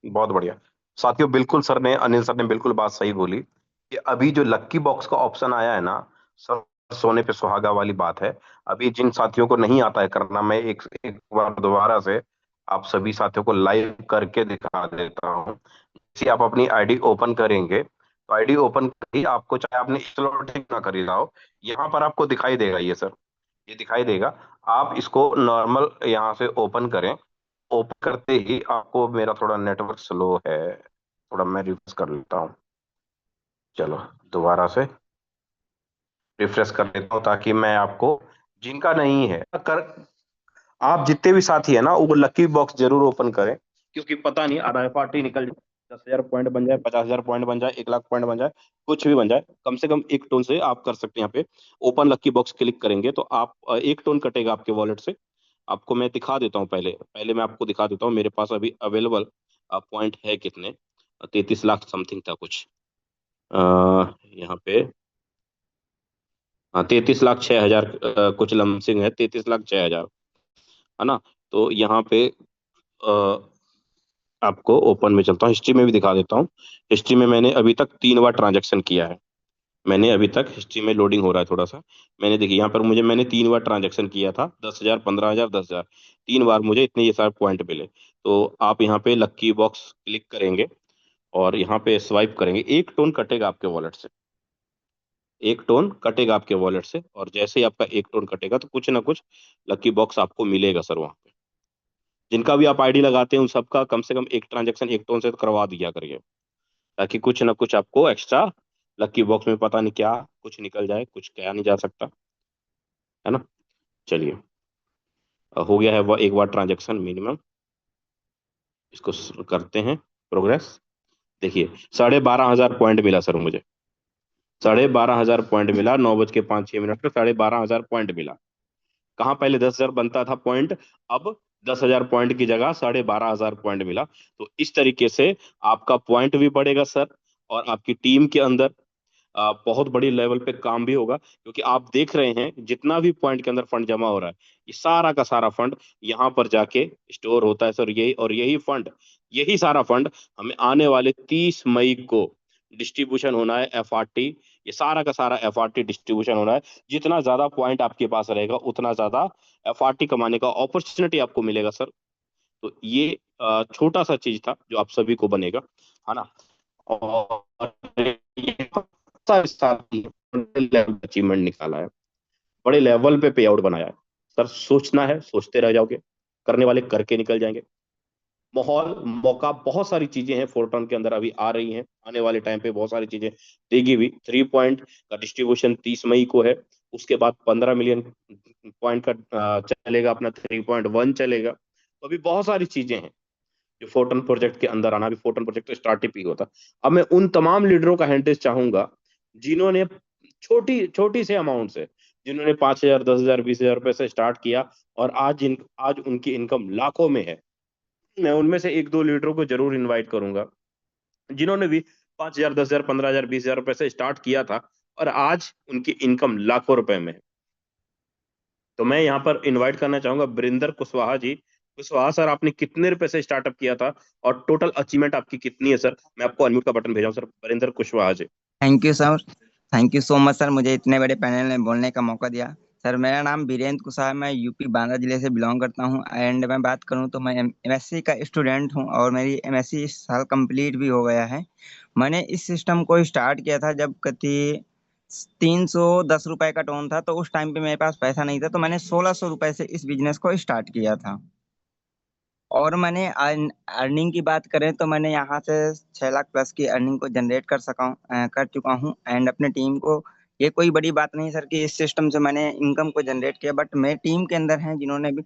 बहुत बढ़िया साथियों, बिल्कुल सर ने, अनिल सर ने बिल्कुल बात सही बोली कि अभी जो लक्की बॉक्स का ऑप्शन आया है ना सर, सोने पे सुहागा वाली बात है। अभी जिन साथियों को नहीं आता है करना, मैं एक बार दोबारा से आप सभी साथियों को लाइव करके दिखा देता हूं। जैसे आप अपनी आईडी ओपन करेंगे तो आईडी ओपन ही आपको, चाहे आपने स्लॉट ना खरीदा हो, यहाँ पर आपको दिखाई देगा ये सर, ये दिखाई देगा। आप इसको नॉर्मल यहाँ से ओपन करें। ओपन करते ही आपको, मेरा थोड़ा नेटवर्क स्लो है, थोड़ा मैं रिफ्रेश कर लेता हूँ। चलो दोबारा से रिफ्रेश कर लेता हूँ, ताकि मैं आपको, जिनका नहीं है कर, आप जितने भी साथी है ना, वो लकी बॉक्स जरूर ओपन करें, क्योंकि पता नहीं RFRT निकल जाए, 10,000 पॉइंट बन जाए, 50,000 पॉइंट बन जाए, 1 लाख पॉइंट बन जाए, कुछ भी बन जाए, कम से कम 1 टोन से आप कर सकते हैं। यहाँ पे ओपन लकी बॉक्स क्लिक करेंगे तो आप 1 टोन कटेगा आपके वॉलेट से। आपको मैं दिखा देता हूँ, पहले पहले मैं आपको दिखा देता हूँ मेरे पास अभी अवेलेबल पॉइंट है कितने। 33 लाख समथिंग था कुछ, यहाँ पे 33,06,000 कुछ लमसिंग है, 33,06,000 है ना। तो यहाँ पे आपको ओपन में चलता हूँ, हिस्ट्री में भी दिखा देता हूँ। हिस्ट्री में मैंने अभी तक 3 बार ट्रांजैक्शन किया है। मैंने अभी तक, हिस्ट्री में लोडिंग हो रहा है थोड़ा सा, मैंने देखिए यहाँ पर मैंने 3 बार ट्रांजैक्शन किया था, 10,000, 15,000, 10,000, 3 बार मुझे इतने ये सारे पॉइंट मिले। तो आप यहाँ पे लक्की बॉक्स क्लिक करेंगे और यहाँ पे स्वाइप करेंगे, 1 टोन कटेगा आपके वॉलेट से, 1 टोन कटेगा आपके वॉलेट से। और जैसे ही आपका 1 टोन कटेगा तो कुछ ना कुछ लकी बॉक्स आपको मिलेगा सर वहाँ पे। जिनका भी आप आईडी लगाते हैं उन सबका कम से कम 1 ट्रांजेक्शन 1 टोन से तो करवा दिया करिए, ताकि कुछ ना कुछ आपको एक्स्ट्रा लकी बॉक्स में, पता नहीं क्या कुछ निकल जाए, कुछ कहा नहीं जा सकता, है ना। चलिए, हो गया है वो 1 बार ट्रांजेक्शन मिनिमम, इसको करते हैं प्रोग्रेस। देखिए 12,500 पॉइंट मिला सर मुझे, 12,500 पॉइंट मिला, 9:05 पे 12,500 पॉइंट मिला। कहाँ पहले 10,000 बनता था पॉइंट, अब 10,000 पॉइंट की जगह 12,500 पॉइंट मिला। तो इस तरीके से आपका पॉइंट भी बढ़ेगा सर, और आपकी टीम के अंदर बहुत बड़ी लेवल पे काम भी होगा, क्योंकि आप देख रहे हैं जितना भी पॉइंट के अंदर फंड जमा हो रहा है, ये सारा का सारा फंड यहाँ पर जाके स्टोर होता है सर। यही सारा फंड हमें आने वाले 30 मई को डिस्ट्रीब्यूशन होना है, FRT। ये सारा का सारा FRT डिस्ट्रीब्यूशन होना है। जितना ज्यादा पॉइंट आपके पास रहेगा उतना ज्यादा FRT कमाने का अपॉर्चुनिटी आपको मिलेगा सर। तो ये छोटा सा चीज था जो आप सभी को बनेगा, है ना। और ये अचीवमेंट निकाला है, बड़े लेवल पे पे आउट बनाया है सर। सोचना है, सोचते रह जाओगे, करने वाले करके निकल जाएंगे। माहौल, मौका, बहुत सारी चीजें हैं फोर्टोन के अंदर अभी आ रही हैं, आने वाले टाइम पे बहुत सारी चीजें देगी भी। 3 पॉइंट का डिस्ट्रीब्यूशन 30 मई को है, उसके बाद 15 मिलियन पॉइंट का चलेगा अपना, 3.1 चलेगा। तो अभी बहुत सारी चीजें हैं जो फोर्टोन प्रोजेक्ट के अंदर आना। अभी फोर्टोन प्रोजेक्ट तो स्टार्टअप ही होता। अब मैं उन तमाम लीडरों का हैंडल्स चाहूंगा जिन्होंने छोटी छोटी से अमाउंट से, जिन्होंने 5,000, 10,000, 20,000 रुपए से स्टार्ट किया, और आज उनकी इनकम लाखों में है। मैं उनमें से 1-2 लीडरों को जरूर इनवाइट करूंगा, जिन्होंने भी 5,000, 10,000, 15,000, 20,000 रुपए से स्टार्ट किया था, और आज उनकी इनकम लाखों रुपए में है। तो मैं यहाँ पर इनवाइट करना चाहूंगा बरिंदर कुशवाहा जी। कुशवाहा सर, आपने कितने रुपए से स्टार्टअप किया था और टोटल अचीवमेंट आपकी कितनी है सर? मैं आपको अनम्यूट का बटन भेजा हूं sir, Barinder Kushwaha ji. Thank you sir, thank you so much sir, मुझे इतने बड़े पैनल में बोलने का मौका दिया। सर मेरा नाम वीरेंद्र कुशवाहा है, मैं यूपी बांदा जिले से बिलोंग करता हूं। एंड मैं बात करूं तो मैं MSc का स्टूडेंट हूं, और मेरी MSc इस साल कंप्लीट भी हो गया है। मैंने इस सिस्टम को स्टार्ट किया था जब कति 310 रुपए का टोन था, तो उस टाइम पे मेरे पास पैसा नहीं था, तो मैंने 1,600 रुपए से इस बिजनेस को स्टार्ट किया था। और मैंने अर्निंग की बात करें तो मैंने यहाँ से 6 लाख प्लस की अर्निंग को जनरेट कर चुका हूँ। एंड अपने टीम को, ये कोई बड़ी बात नहीं सर कि इस सिस्टम से मैंने इनकम को जनरेट किया, बट मेरे टीम के अंदर हैं जिन्होंने भी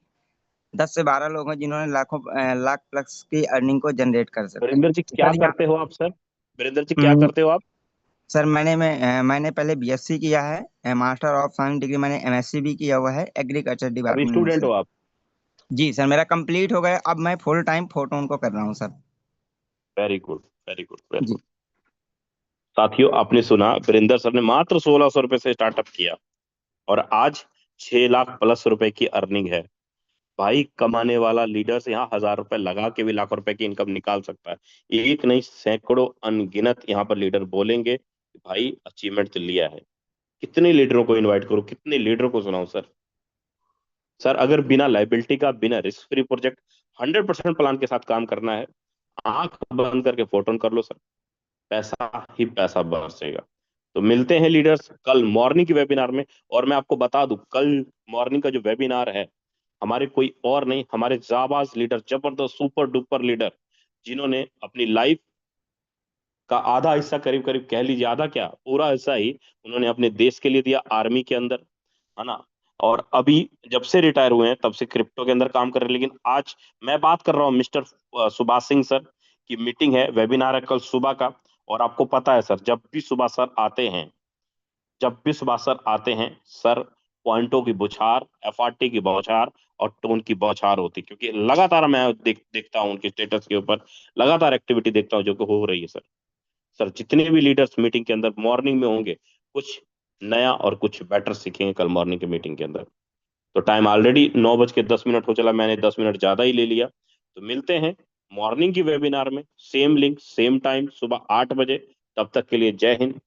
10 से 12 लोग हैं जिन्होंने लाख प्लस की अर्निंग को जनरेट कर सके। बरिंदर जी क्या सर करते हो आप सर? बरिंदर जी क्या करते हो आप? सर मैंने पहले BSc किया है, मास्टर ऑफ साइंस डिग्री मैंने MSc भी किया हुआ है एग्रीकल्चर अभी डिपार्टमेंट स्टूडेंट से। हो आप? जी सर, मेरा कंप्लीट हो गया, अब मैं फुल टाइम फोटोन को कर रहा हूँ sir. Very good, very good, very जी गुड। साथियों, आपने सुना, वीरेंद्र सर ने मात्र 1,600 रुपए से स्टार्टअप किया और आज 6 लाख प्लस रुपए की अर्निंग है। भाई, कमाने वाला लीडर्स यहाँ 1,000 रुपए लगा के भी लाख रुपए की इनकम निकाल सकता है। एक नहीं, सैकड़ों अनगिनत यहाँ पर लीडर बोलेंगे कि भाई अचीवमेंट तो लिया है। कितने लीडरों को इनवाइट करूं, कितने लीडरों को सुनाऊं सर? सर, अगर बिना लाइबिलिटी का, बिना रिस्क फ्री प्रोजेक्ट 100% प्लान के साथ काम करना है, आंख बंद करके फोटोन कर लो सर। पैसा ही पैसा बरसेगा। तो मिलते हैं लीडर्स कल मॉर्निंग के वेबिनार में। और मैं आपको बता दूं, कल मॉर्निंग का जो वेबिनार है हमारे कोई और नहीं, हमारे जाबाज लीडर, जबरदस्त सुपर डुपर लीडर, जिन्होंने अपनी लाइफ का आधा हिस्सा, करीब करीब कह लीजिए आधा क्या पूरा हिस्सा ही उन्होंने अपने देश के लिए दिया, आर्मी के अंदर, है ना। और अभी जब से रिटायर हुए हैं तब से क्रिप्टो के अंदर काम कर रहे हैं। लेकिन आज मैं बात कर रहा हूँ मिस्टर सुभाष सिंह सर की मीटिंग है, वेबिनार है कल सुबह का। और आपको पता है सर, जब भी सुभाष सर आते हैं सर, पॉइंटों की बौछार, एफआरटी की बौछार और टोन की बौछार होती, क्योंकि लगातार मैं देखता हूँ उनके स्टेटस के ऊपर, लगातार एक्टिविटी देखता हूँ जो कि हो रही है सर। जितने भी लीडर्स मीटिंग के अंदर मॉर्निंग में होंगे, कुछ नया और कुछ बेटर सीखेंगे कल मॉर्निंग के मीटिंग के अंदर। तो टाइम ऑलरेडी 9:10 हो चला, मैंने 10 मिनट ज्यादा ही ले लिया। तो मिलते हैं मॉर्निंग की वेबिनार में, सेम लिंक सेम टाइम सुबह 8 बजे। तब तक के लिए जय हिंद।